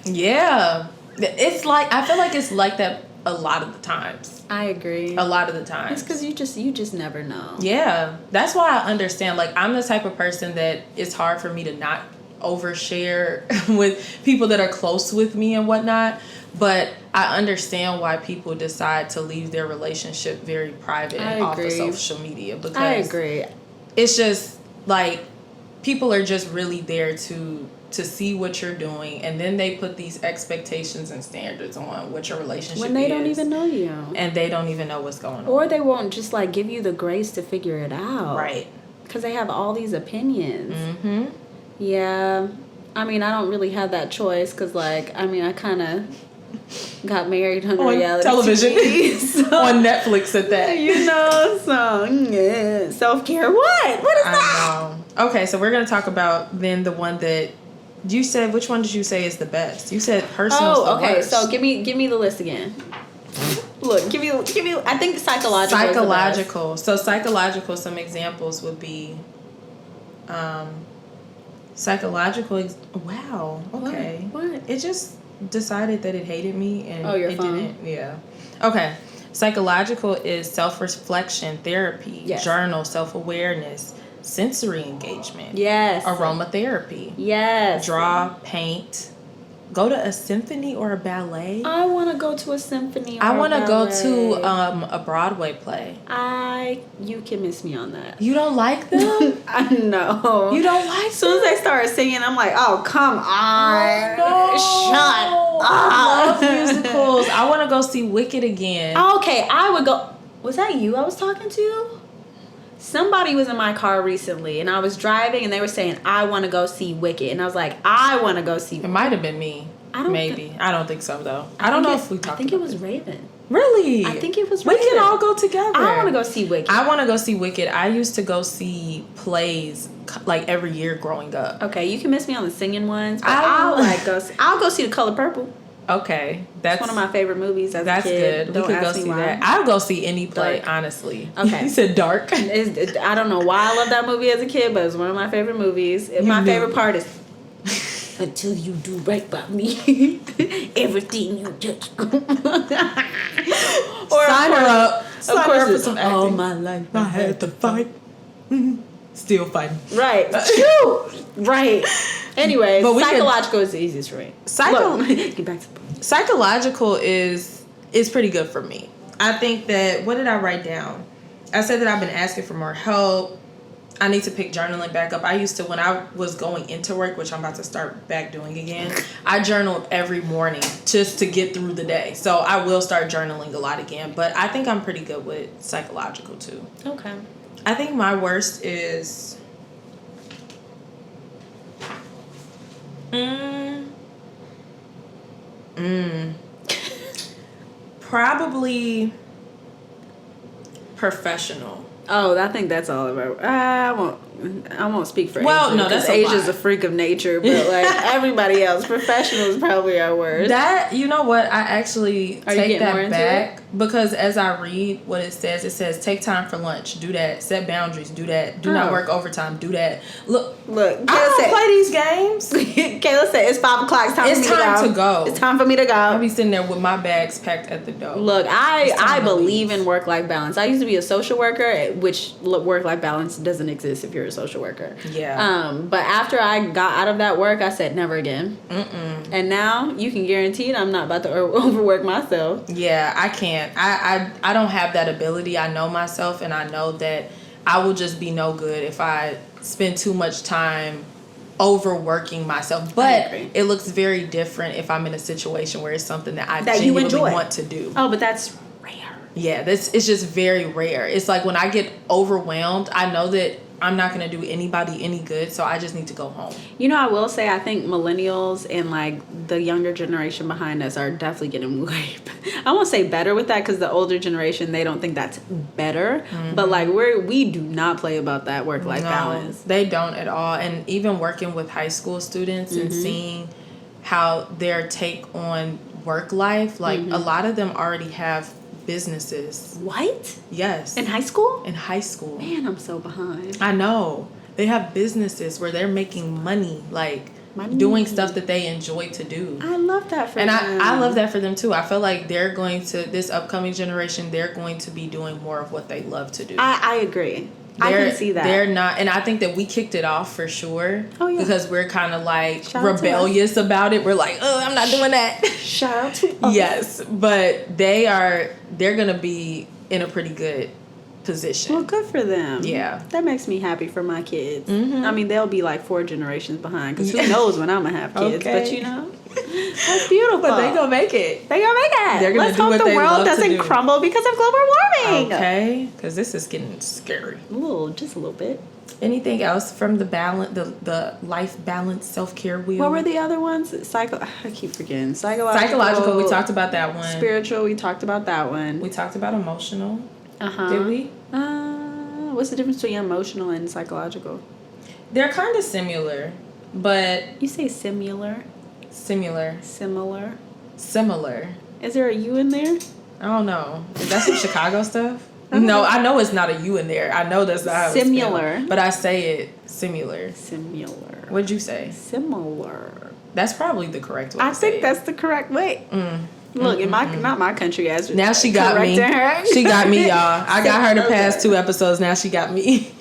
Yeah. It's like, I feel like it's like that a lot of the times. I agree. A lot of the times. It's because you just never know. Yeah. That's why I understand. Like, I'm the type of person that it's hard for me to not overshare with people that are close with me and whatnot. But I understand why people decide to leave their relationship very private and off of social media. Because I agree. It's just like people are just really there to see what you're doing, and then they put these expectations and standards on what your relationship is. When they don't even know you. And they don't even know what's going on. Or they won't just like give you the grace to figure it out. Right. Because they have all these opinions. Mm-hmm. Yeah. I mean, I don't really have that choice because, like, I mean, I kind of got married on reality television. TV, so, on Netflix at that. You know, so, yeah. Self-care. What? What is that? Know. Okay, so we're going to talk about then the one that you said. Which one did you say is the best? You said personal. Oh, okay. Worst. So give me the list again. Look, give me. I think psychological. Psychological. So psychological. Some examples would be, psychological. Wow. Okay. What? It just decided that it hated me, and your it phone. didn't. Yeah. Okay. Psychological is self-reflection, therapy, journal, self-awareness, sensory engagement. Yes. Aromatherapy. Yes. Draw, paint. Go to a symphony or a ballet. I want to go to a symphony. I want to go to a Broadway play. You can miss me on that. You don't like them? I know. You don't like them? As soon as they started singing, I'm like, oh, come on. No. Shut up. I love musicals. I want to go see Wicked again. Okay, I would go. Was that you I was talking to? Somebody was in my car recently, and I was driving, and they were saying, I want to go see Wicked. And I was like, I want to go see Wicked. It might have been me. Maybe. I don't think so, though. I don't know if we talked about it. I think it was Raven. Really? I think it was Raven. We can all go together. I want to go see Wicked. I want to go see Wicked. I used to go see plays like every year growing up. Okay, you can miss me on the singing ones, but I'll go see The Color Purple. Okay, that's one of my favorite movies as a good. kid. We Don't could go ask me see why. that. I'll go see any play, Dark. honestly. Okay. You said dark. I don't know why I love that movie as a kid, but it's one of my favorite movies. My favorite part is until you do right by me, everything you touch. Or Sign her up. Of course, for some acting. all my life I had to fight. Still fighting. Right. True. Right. Anyway, But psychological is the easiest for me. Get back to the point. Psychological is pretty good for me. I think that, what did I write down? I said that I've been asking for more help. I need to pick journaling back up. I used to, when I was going into work, which I'm about to start back doing again, I journaled every morning just to get through the day. So I will start journaling a lot again. But I think I'm pretty good with psychological too. Okay. I think my worst is probably professional. Oh, I think that's all about. I won't speak for Asia. Well, no, that's Asia's a freak of nature, but like everybody else, professional is probably our worst. That, you know what? I actually take that back. Because as I read what it says take time for lunch, do that. Set boundaries, do that. Do not work overtime, do that. Look, Kayla I don't play these games. Kayla said, it's 5 o'clock. It's time to go. It's time for me to go. I'll be sitting there with my bags packed at the door. Look, I believe in work-life balance. I used to be a social worker, which work-life balance doesn't exist if you're a social worker. Yeah. But after I got out of that work, I said never again. And now you can guarantee I'm not about to overwork myself. Yeah, I can't. I don't have that ability. I know myself, and I know that I will just be no good if I spend too much time overworking myself. But it looks very different if I'm in a situation where it's something that I genuinely want to do. Oh, but that's rare. Yeah, it's just very rare. It's like when I get overwhelmed, I know that I'm not going to do anybody any good, so I just need to go home. You know, I will say I think millennials and like the younger generation behind us are definitely getting way, I won't say better with that, because the older generation, they don't think that's better. But like we do not play about that work-life balance. They don't at all. And even working with high school students and seeing how their take on work life, like a lot of them already have businesses. What? Yes. In high school? In high school. Man, I'm so behind. I know. They have businesses where they're making money, like doing stuff that they enjoy to do. I love that for them. And I love that for them too. I feel like they're going to, this upcoming generation, they're going to be doing more of what they love to do. I agree. I can see that. They're not, and I think that we kicked it off for sure. Oh, yeah. Because we're kind of like rebellious about it. We're like, oh, I'm not doing that. Shout out to us. Yes, but they're gonna be in a pretty good position. Well, good for them. Yeah. That makes me happy for my kids. I mean, they'll be like 4 generations behind, because who knows when I'm gonna have kids. Okay. But you know, that's beautiful. But they gonna make it. They gonna make it. They're gonna Let's do hope what the they world love to doesn't do. crumble because of global warming. Okay, because this is getting scary. Just a little bit. Anything else from the balance, the life balance self-care wheel? What were the other ones? I keep forgetting. Psychological. We talked about that one. Spiritual. We talked about that one. We talked about emotional. Did we? What's the difference between emotional and psychological? They're kind of similar, but You say similar. Similar. Is there a U in there? I don't know. Is that some Chicago stuff? No, I know it's not a U in there. I know that's not how it's spelled, but I say it similar. Similar. What'd you say? Similar. That's probably the correct way. I think that's the correct way. Look, in not my country as now she got me. Her. She got me, y'all. I got her the past 2 episodes. Now she got me.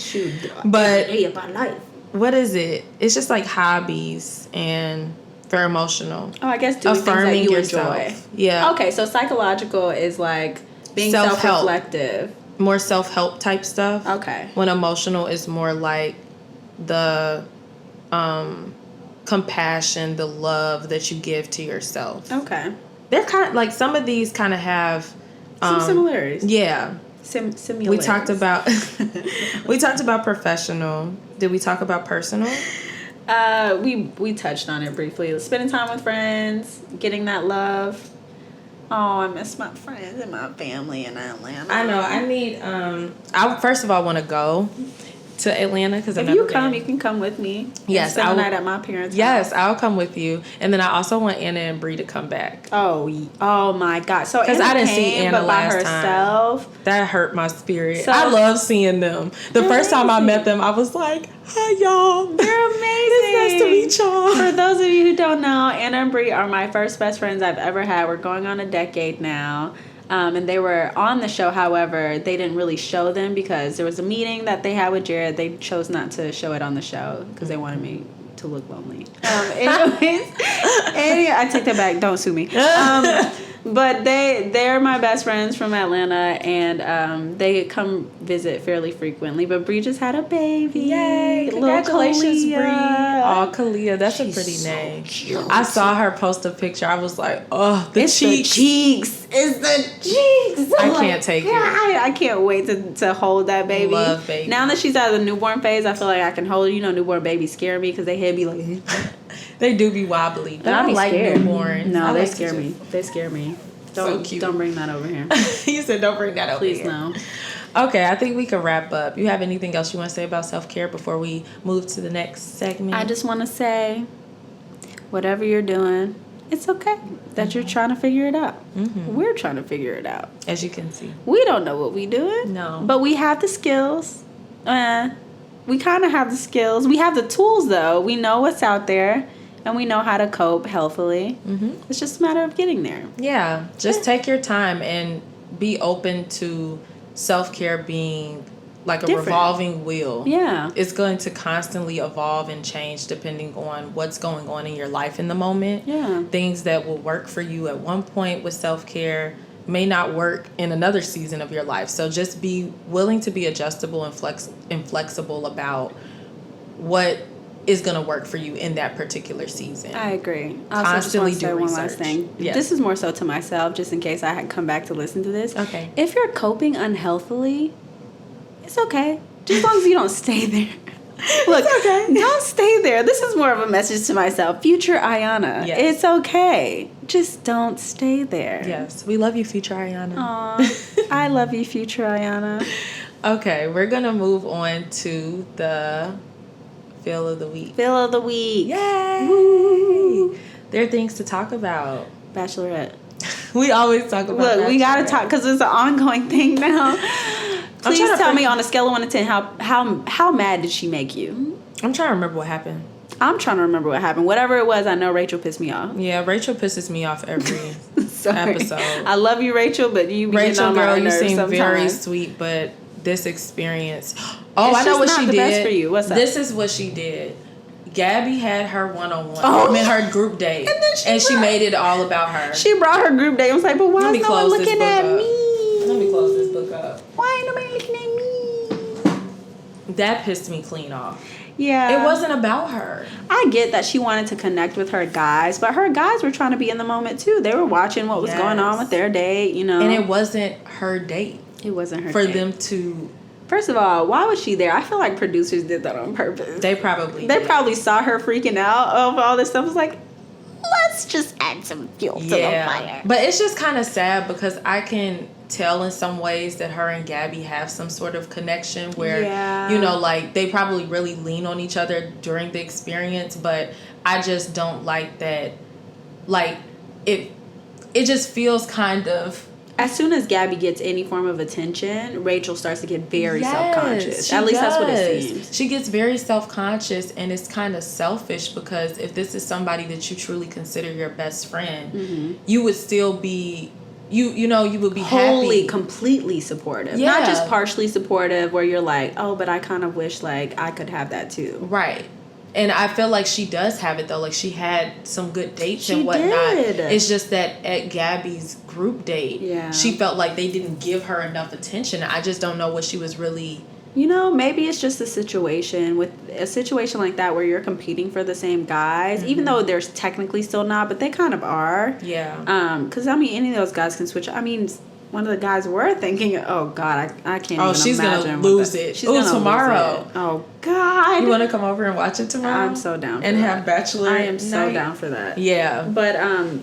But about life. What is it? It's just like hobbies and for emotional. Oh, I guess doing affirming things that you yourself. enjoy. Yeah. Okay, so psychological is like being self-reflective. More self-help type stuff. Okay. When emotional is more like the compassion, the love that you give to yourself. Okay. They're kind of like, some of these kind of have some similarities. Yeah. Similarities. We talked about professional. Did we talk about personal? We touched on it briefly. Spending time with friends, getting that love. Oh, I miss my friends and my family in Atlanta. I know. I need. I first of all want to go to Atlanta because if you come, you can come with me. Yes, spend the night at my parents' house. Yes, I'll come with you, and then I also want Anna and Bree to come back. Oh my God! So because I didn't see Anna last time, that hurt my spirit. So, I love seeing them. The first time I met them, I was like, "Hi, y'all! They're amazing. It's nice to meet y'all." For those of you who don't know, Anna and Bree are my first best friends I've ever had. We're going on a decade now. And they were on the show, however, they didn't really show them because there was a meeting that they had with Jared. They chose not to show it on the show because they wanted me to look lonely. Anyways, I take that back. Don't sue me. But they're my best friends from Atlanta, and they come visit fairly frequently. But Bree just had a baby. Yay! Congratulations, Bree. Oh, Kalia, that's a pretty name. Cute. I saw her post a picture. I was like, oh, the cheeks. It's the cheeks. I can't take it. I can't wait to hold that baby. Love baby. Now that she's out of the newborn phase, I feel like I can hold. Newborn babies scare me because they head be like. They do be wobbly, but I like newborns. No, they scare me. They scare me. Don't bring that over here. You said don't bring that over here. Please no. Okay, I think we could wrap up. You have anything else you want to say about self-care before we move to the next segment? I just want to say, whatever you're doing, it's okay that you're trying to figure it out. Mm-hmm. We're trying to figure it out. As you can see. We don't know what we doing. No. But we have the skills. We kind of have the skills. We have the tools, though. We know what's out there, and we know how to cope healthily. Mm-hmm. It's just a matter of getting there. Yeah. Just take your time and be open to self-care being like a revolving wheel. Yeah. It's going to constantly evolve and change depending on what's going on in your life in the moment. Yeah. Things that will work for you at one point with self-care may not work in another season of your life. So just be willing to be adjustable and flexible about what is going to work for you in that particular season. I agree. I also Constantly just want to say one last thing. Yes. This is more so to myself, just in case I had come back to listen to this. Okay. If you're coping unhealthily, it's okay. Just as long as you don't stay there. Look, okay. Don't stay there. This is more of a message to myself. Future Iyanna. Yes. It's okay. Just don't stay there. Yes. We love you, future Iyanna. Aw, I love you, future Iyanna. Okay, we're going to move on to the Feel of the Week. Feel of the week. Yay! Woo. There are things to talk about. Bachelorette. We always talk about Look, we got to talk because it's an ongoing thing now. Please tell me on a scale of 1 to 10, how mad did she make you? I'm trying to remember what happened. I'm trying to remember what happened. Whatever it was, I know Rachel pissed me off. Yeah, Rachel pisses me off every episode. I love you, Rachel, but you be Rachel, on girl, my you nerves seem sometimes. very sweet, but this experience. Oh, It's I know just what not she the did. best for you. What's up? This is what she did. Gabby had her one-on-one. Oh, I mean, her group date, and she made it all about her. She brought her group date. I was like, but why Let is me no one close this looking book at up. me? Let me close this book up. Why ain't nobody looking at me? That pissed me clean off. Yeah. It wasn't about her. I get that she wanted to connect with her guys, but her guys were trying to be in the moment too. They were watching what was going on with their date, you know. And it wasn't her date. It wasn't her for date. them to. First of all, why was she there? I feel like producers did that on purpose. They probably saw her freaking out of all this stuff. It was like, let's just add some fuel to the fire. But it's just kind of sad because I can tell in some ways that her and Gabby have some sort of connection where, you know, like they probably really lean on each other during the experience, but I just don't like that. Like, it just feels kind of. As soon as Gabby gets any form of attention, Rachel starts to get very self-conscious. At least that's what it seems. She gets very self-conscious, and it's kind of selfish because if this is somebody that you truly consider your best friend, you would still be, you know, you would be wholly, happy. completely supportive. Yeah. Not just partially supportive where you're like, oh, but I kind of wish like I could have that too. Right. And I feel like she does have it though. Like she had some good dates She and whatnot. did. It's just that at Gabby's group date, she felt like they didn't give her enough attention. I just don't know what she was really. You know, maybe it's just a situation like that where you're competing for the same guys, even though there's technically still not, but they kind of are. Yeah. Because I mean, any of those guys can switch. I mean, one of the guys were thinking, oh God, I can't. Oh, even she's imagine gonna lose it. She's gonna tomorrow. Lose it. Oh God. You want to come over and watch it tomorrow? I'm so down. And have Bachelorette. I am so night? down for that. Yeah. But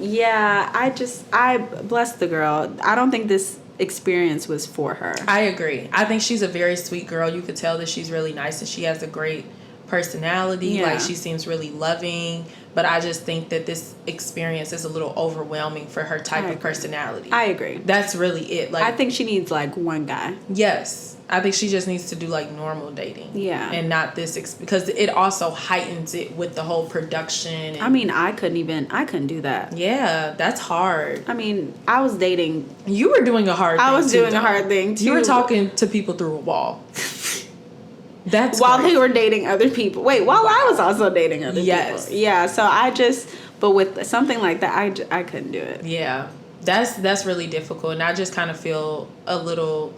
yeah, I bless the girl. I don't think this experience was for her. I agree. I think she's a very sweet girl. You could tell that she's really nice and she has a great personality. Yeah. Like she seems really loving. But I just think that this experience is a little overwhelming for her type of personality. I agree. That's really it. Like I think she needs like one guy. Yes. I think she just needs to do like normal dating. Yeah. And not this because it also heightens it with the whole production. And, I mean, I couldn't do that. Yeah, that's hard. I mean, I was dating. You were doing a hard thing. I was doing a hard thing too. You were talking to people through a wall. That's while great. they were dating other people. Wait, while I was also dating other people. Yeah, so but with something like that, I couldn't do it. Yeah, that's really difficult, and I just kind of feel a little.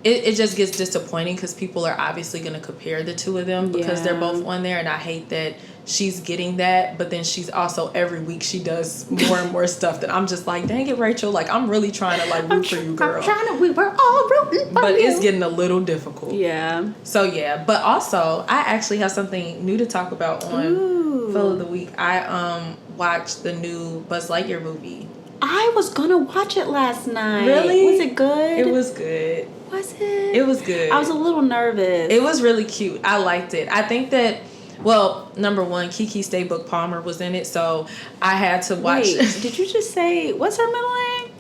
It just gets disappointing because people are obviously going to compare the two of them because they're both on there, and I hate that she's getting that, but then she's also every week she does more and more stuff that I'm just like, dang it, Rachel, like I'm really trying to like root for you, girl. We were all rooting for but you. it's getting a little difficult. Yeah. So yeah, but also I actually have something new to talk about on Feel of the Week. I watched the new Buzz Lightyear movie. I was gonna watch it last night. Really? Was it good? It was good. Was it? It was good. I was a little nervous. It was really cute. I liked it. I think that, well, number one, Kiki Staybook Palmer was in it, so I had to watch. Wait, did you just say, what's her middle name?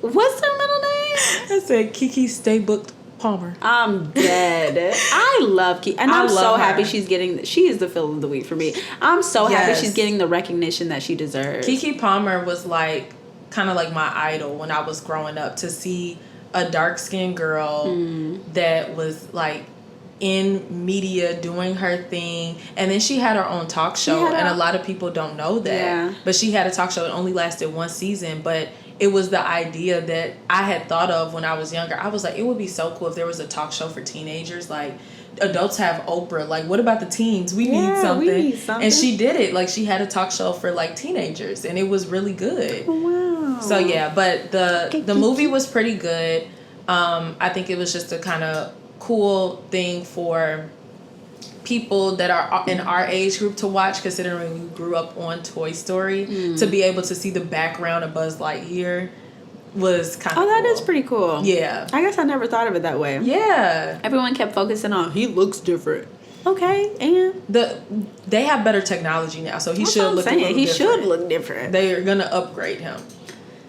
What's her middle name? I said Kiki Staybook Palmer. I'm dead. I love Kiki. And I'm so happy her. she is the fill of the week for me. I'm so happy she's getting the recognition that she deserves. Kiki Palmer was like, kind of like my idol when I was growing up, to see a dark-skinned girl that was like in media doing her thing, and then she had her own talk show, and a lot of people don't know that, but she had a talk show. It only lasted one season, but it was the idea that I had thought of when I was younger. I was like, it would be so cool if there was a talk show for teenagers. Like, adults have Oprah. Like, what about the teens? We need something. And she did it. Like, she had a talk show for like teenagers, and it was really good. Wow. So yeah, but the movie was pretty good. I think it was just a kind of cool thing for people that are in our age group to watch, considering we grew up on Toy Story. To be able to see the background of Buzz Lightyear was kind of that is pretty cool. Yeah. I guess I never thought of it that way. Yeah. Everyone kept focusing on, he looks different. Okay, and they have better technology now, so he that's should what look I'm saying. a little He different. should look different. They are going to upgrade him.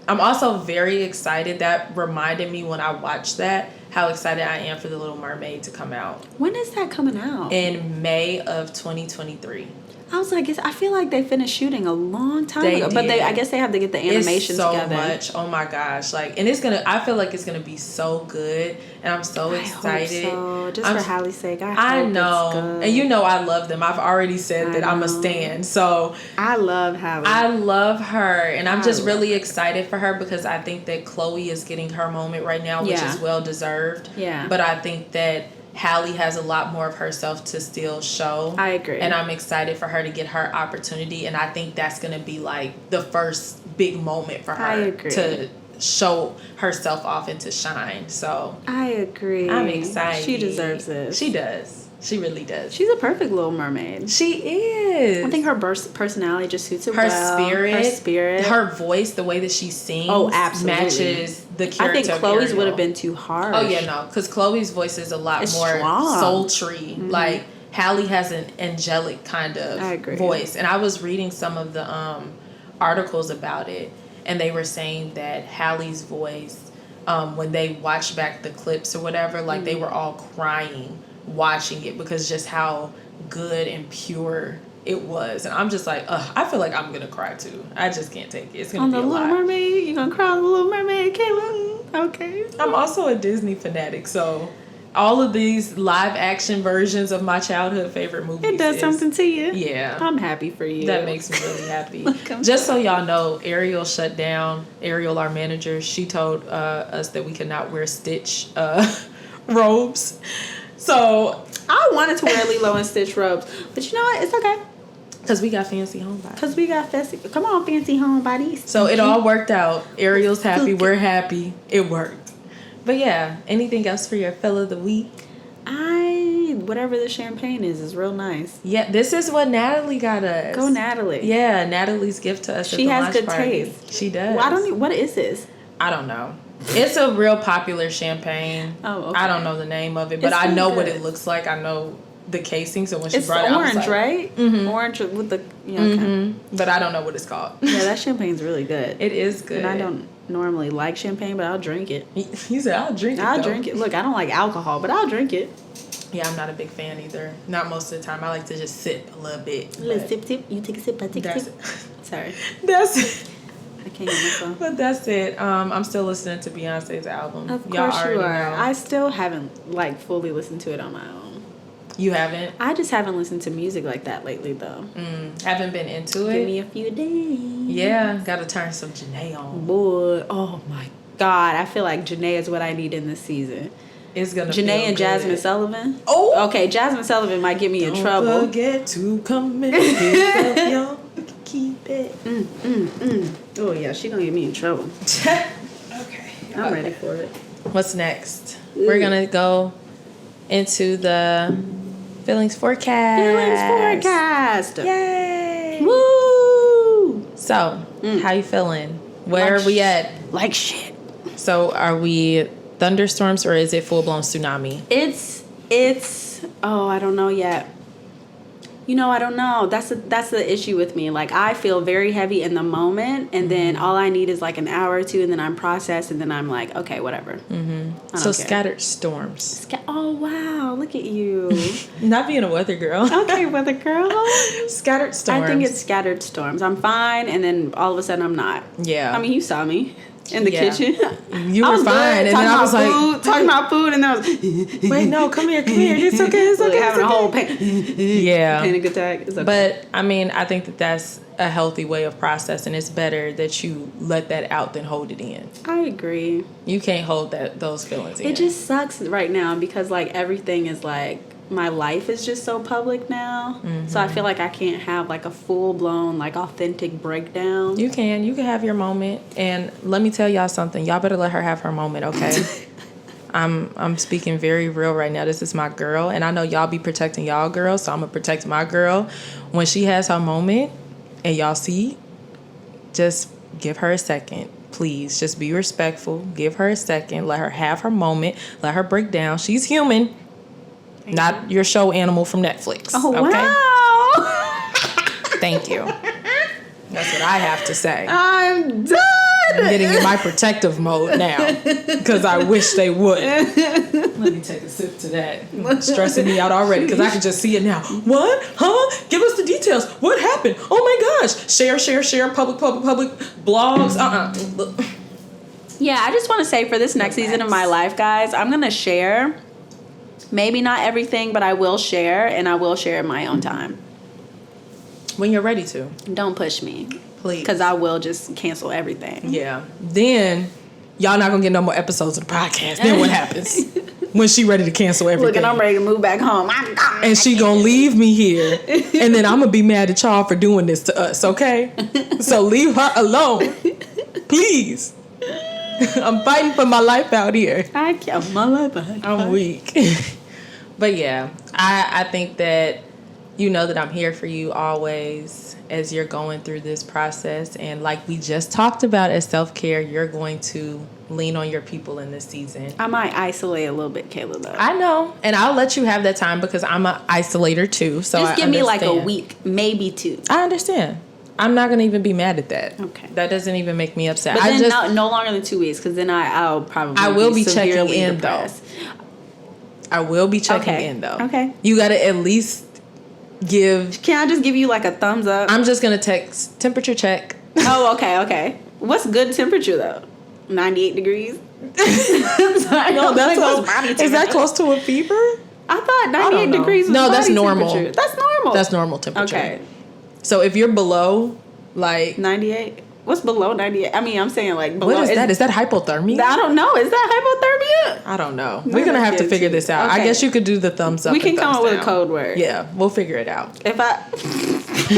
I'm also very excited. That reminded me when I watched that, how excited I am for The Little Mermaid to come out. When is that coming out? In May of 2023. I was like, I feel like they finished shooting a long time They ago. But did. I guess they have to get the animation it's so together. much. Oh my gosh. Like, and I feel like it's gonna be so good. And I'm so excited. I hope so. Just for Hallie's sake. I know. It's good. And you know I love them. I've already said that I'm a stan. So I love Hallie. I love her. And I'm just really excited for her, because I think that Chloe is getting her moment right now, which is well deserved. Yeah. But I think that Hallie has a lot more of herself to still show. I agree. And I'm excited for her to get her opportunity. And I think that's going to be like the first big moment for her to show herself off and to shine. So I agree. I'm excited. She deserves it. She does. She really does. She's a perfect Little Mermaid. She is. I think her personality just suits her her well. Her spirit. Her voice, the way that she sings, absolutely. Matches the character. I think of Chloe's Ariel. would have been too harsh. Oh yeah, no, because Chloe's voice is a lot more strong. sultry. Like, Hallie has an angelic kind of voice, and I was reading some of the articles about it, and they were saying that Hallie's voice, when they watched back the clips or whatever, like they were all crying watching it, because just how good and pure it was. And I'm just like, I feel like I'm gonna cry too. I just can't take it. It's gonna be a lot. On The Little Mermaid? You gonna cry on The Little Mermaid, Kayla? Okay. I'm also a Disney fanatic, so all of these live action versions of my childhood favorite movies. It does something to you. Yeah. I'm happy for you. That makes me really happy. Just so y'all know, Ariel shut down. Ariel, our manager, she told us that we could not wear Stitch robes. So I wanted to wear Lilo and Stitch robes, but you know what? It's okay. Because we got fancy homebodies. Because we got fancy. Come on, fancy homebodies. So it all worked out. Ariel's happy. We're happy. It worked. But yeah, anything else for your fill of the week? Whatever the champagne is real nice. Yeah, this is what Natalie got us. Go Natalie. Yeah, Natalie's gift to us. She has good party. taste. She does. Well, what is this? I don't know. It's a real popular champagne. Oh, okay. I don't know the name of it, but I know what it looks like. I know the casing. So when she brought it, orange, I was like, right? Mm-hmm. Orange with the okay. But I don't know what it's called. Yeah, that champagne's really good. It is good. And I don't normally like champagne, but I'll drink it. You said I'll drink it. I'll drink it. Look, I don't like alcohol, but I'll drink it. Yeah, I'm not a big fan either. Not most of the time. I like to just sip a little bit. A little sip. You take a sip, I take a sip. Sorry. That's it. I can't get myself. But that's it. I'm still listening to Beyonce's album. Of Y'all course you are. know. I still haven't fully listened to it on my own. You haven't? I just haven't listened to music like that lately, though. Haven't been into it? Give me a few days. Yeah, gotta turn some Janae on. Boy, oh my God. I feel like Janae is what I need in this season. It's gonna Janae and good. Jasmine Sullivan. Oh! Okay, Jasmine Sullivan might get me in trouble. Don't forget to come and pick up your keep it. Oh, yeah, she gonna get me in trouble. Okay. I'm ready for it. What's next? We're gonna go into the feelings forecast. Feelings forecast. Yay! Woo! So, how you feeling? Where are we at? Like shit. So, are we thunderstorms or is it full blown tsunami? It's I don't know yet. You know, I don't know. That's the issue with me. Like, I feel very heavy in the moment, and then all I need is like an hour or two, and then I'm processed, and then I'm like, okay, whatever. Mm-hmm. So scattered storms. Oh, wow. Look at you. Not being a weather girl. Okay, weather girl. Scattered storms. I think it's scattered storms. I'm fine, and then all of a sudden I'm not. Yeah. I mean, you saw me in the kitchen. You were fine, and then I was like... talking about food, and then I was... Wait, no, come here. It's okay. Having a whole panic attack. It's okay. But, I mean, I think that that's a healthy way of processing. It's better that you let that out than hold it in. I agree. You can't hold those feelings in. It just sucks right now because, like, everything is, like... My life is just so public now. Mm-hmm. So I feel like I can't have, like, a full-blown, like, authentic breakdown. You can have your moment. And let me tell y'all something. Y'all better let her have her moment, okay? I'm speaking very real right now. This is my girl. And I know y'all be protecting y'all girls, so I'm going to protect my girl. When she has her moment and y'all see, just give her a second. Please, just be respectful. Give her a second. Let her have her moment. Let her break down. She's human. Not your show animal from Netflix. Oh, okay? Wow. Thank you. That's what I have to say. I'm done. I'm getting in my protective mode now because I wish they would. Let me take a sip to that. It's stressing me out already because I can just see it now. What? Huh? Give us the details. What happened? Oh my gosh. Share. Public. Blogs. Yeah, I just want to say for this next season of my life, guys, I'm going to share. Maybe not everything, but I will share, and I will share in my own time. When you're ready to. Don't push me. Please. Because I will just cancel everything. Yeah. Then, y'all not going to get no more episodes of the podcast. Then what happens? When she ready to cancel everything. Look, and I'm ready to move back home. And she going to leave me here. And then I'm going to be mad at y'all for doing this to us, okay? So leave her alone. Please. I'm fighting for my life out here. I can't. My life out. I'm weak. But yeah, I think that you know that I'm here for you always as you're going through this process. And like we just talked about as self-care, you're going to lean on your people in this season. I might isolate a little bit, Kayla, though. I know. And I'll let you have that time because I'm an isolator too. So just give me like a week, maybe 2. I understand. I'm not going to even be mad at that. Okay. That doesn't even make me upset. But then no longer than 2 weeks because then I'll probably I will be checking severely in, depressed. though. I will be checking in, though. Okay. You got to at least give... Can I just give you like a thumbs up? I'm just going to text temperature check. Oh, okay. What's good temperature, though? 98 degrees? Sorry, no, that's is that close to a fever? I thought 98 degrees was no, that's normal. That's normal. That's normal temperature. Okay. So if you're below, like... 98? What's below 98? I mean, I'm saying like below. What is that? Is that hypothermia? I don't know. Is that hypothermia? I don't know. We're going to have to figure this out. Okay. I guess you could do the thumbs up. We can come up with a code word. Yeah, we'll figure it out. If I...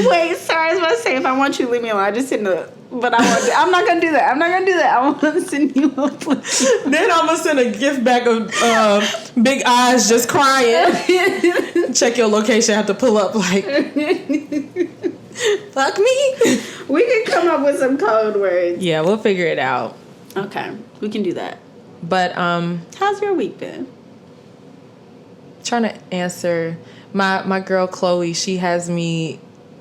Wait, sorry, I was about to say, if I want you to leave me alone, I just send a... But I'm not going to do that. I want to send you a... Then I'm going to send a gift back of big eyes just crying. Check your location. I have to pull up like... Fuck me. We can come up with some code words. Yeah, we'll figure it out. Okay, we can do that. But how's your week been? Trying to answer my girl Chloe. She has me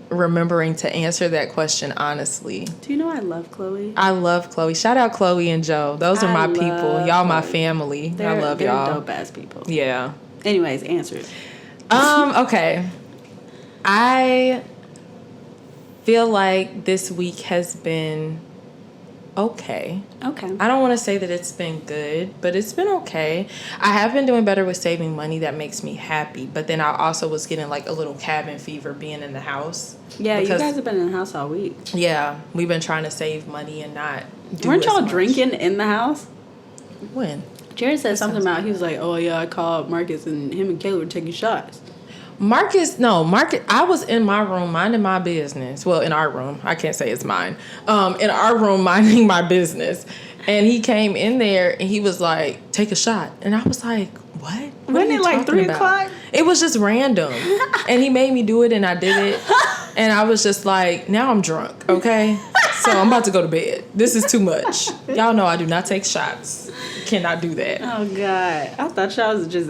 remembering to answer that question honestly. Do you know I love Chloe? I love Chloe. Shout out Chloe and Joe. Those are my people. Y'all my family. I love y'all. They're dope ass people. Yeah. Anyways, answers. Okay. I feel like this week has been okay. Okay. I don't want to say that it's been good, but it's been okay. I have been doing better with saving money. That makes me happy. But then I also was getting like a little cabin fever being in the house. Yeah, you guys have been in the house all week. Yeah, we've been trying to save money and not do Weren't y'all as much. drinking in the house? When? Jared said something about, he was like, oh yeah, I called Marcus and him and Kayla were taking shots. Marcus, I was in my room minding my business. Well, in our room. I can't say it's mine. In our room minding my business. And he came in there and he was like, take a shot. And I was like, what? Wasn't it like 3 o'clock? It was just random. And he made me do it and I did it. And I was just like, now I'm drunk, okay? So I'm about to go to bed. This is too much. Y'all know I do not take shots. Cannot do that. Oh God, I thought y'all was just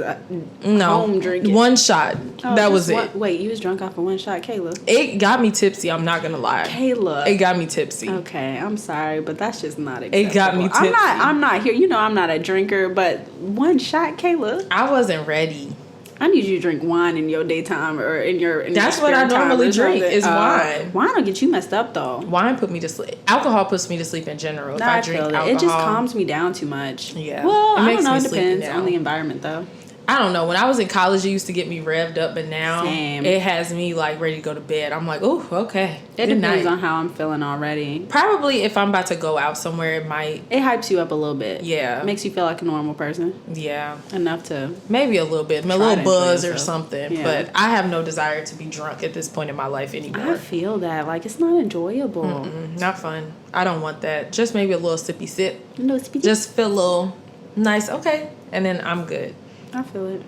No, home drinking. one shot. Oh, that was just it. Wait, you was drunk off of one shot, Kayla? It got me tipsy. I'm not gonna lie. Kayla. It got me tipsy. Okay, I'm sorry, but that's just not acceptable. It got me tipsy. I'm not here. You know I'm not a drinker, but one shot, Kayla. I wasn't ready. I need you to drink wine in your daytime or in your. That's your what I spare time normally or drink something. is wine. Wine will get you messed up though. Wine put me to sleep. Alcohol puts me to sleep in general. If Nah, I I drink feel it. alcohol, It just calms me down too much. Yeah. Well, It I makes don't know. me It sleepy depends now. on the environment though. I don't know. When I was in college, it used to get me revved up, but now Same. it has me like ready to go to bed. I'm like, oh, okay. It Good depends night. on how I'm feeling already. Probably if I'm about to go out somewhere, it might. It hypes you up a little bit. Yeah. Makes you feel like a normal person. Yeah. Enough to. Maybe a little bit, a Try to little enjoy buzz or yourself. something. Yeah. But I have no desire to be drunk at this point in my life I anymore. feel that. Like, it's not enjoyable. Not fun. I don't want that. Just maybe a little sippy sip. No, it's Just feel a little nice. Okay. And then I'm good. I feel it.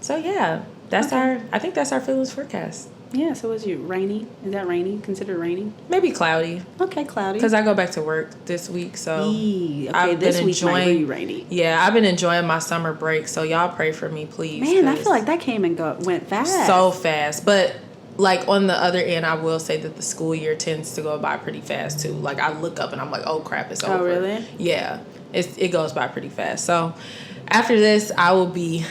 So yeah, that's I think that's our feelings forecast. Yeah, so is you rainy? Is that rainy? Considered rainy? Maybe cloudy. Okay, cloudy. Because I go back to work this week, so Okay, I've this been week might enjoying. be rainy. Yeah, I've been enjoying my summer break, so y'all pray for me, please. Man, I 'cause feel like that came and went fast. so fast. But like on the other end, I will say that the school year tends to go by pretty fast too. Like I look up and I'm like, oh crap, it's over. Oh, really? Yeah, it goes by pretty fast. So after this, I will be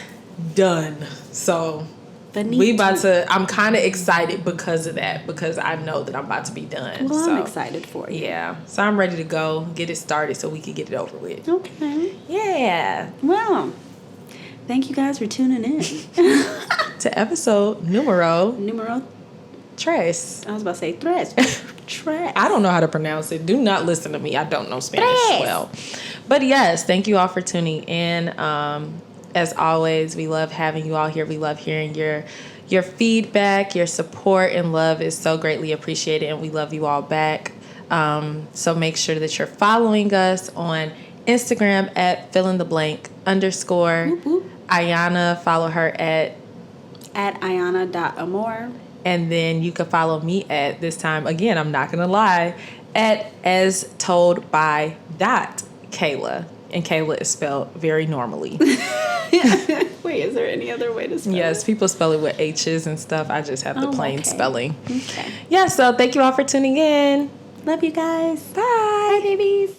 done. So I'm kind of excited because of that, because I know that I'm about to be done. Well, so, I'm excited for you. Yeah. So I'm ready to go, get it started so we can get it over with. Okay. Yeah. Well, thank you guys for tuning in. To episode numero tres. I was about to say tres. Tres. I don't know how to pronounce it. Do not listen to me. I don't know Spanish Tres. well. But yes, thank you all for tuning in. As always, we love having you all here. We love hearing your feedback, your support and love is so greatly appreciated, and we love you all back. So make sure that you're following us on Instagram at feelintheblank_. Whoop, whoop. Iyanna, follow her at Iyanna.amore. And then you can follow me at, this time, again, I'm not going to lie, at as told by .Kayla. And Kayla is spelled very normally. Wait, is there any other way to spell Yes, it? people spell it with H's and stuff. I just have the plain okay. spelling. Okay. Yeah, so thank you all for tuning in. Love you guys. Bye. Bye, babies.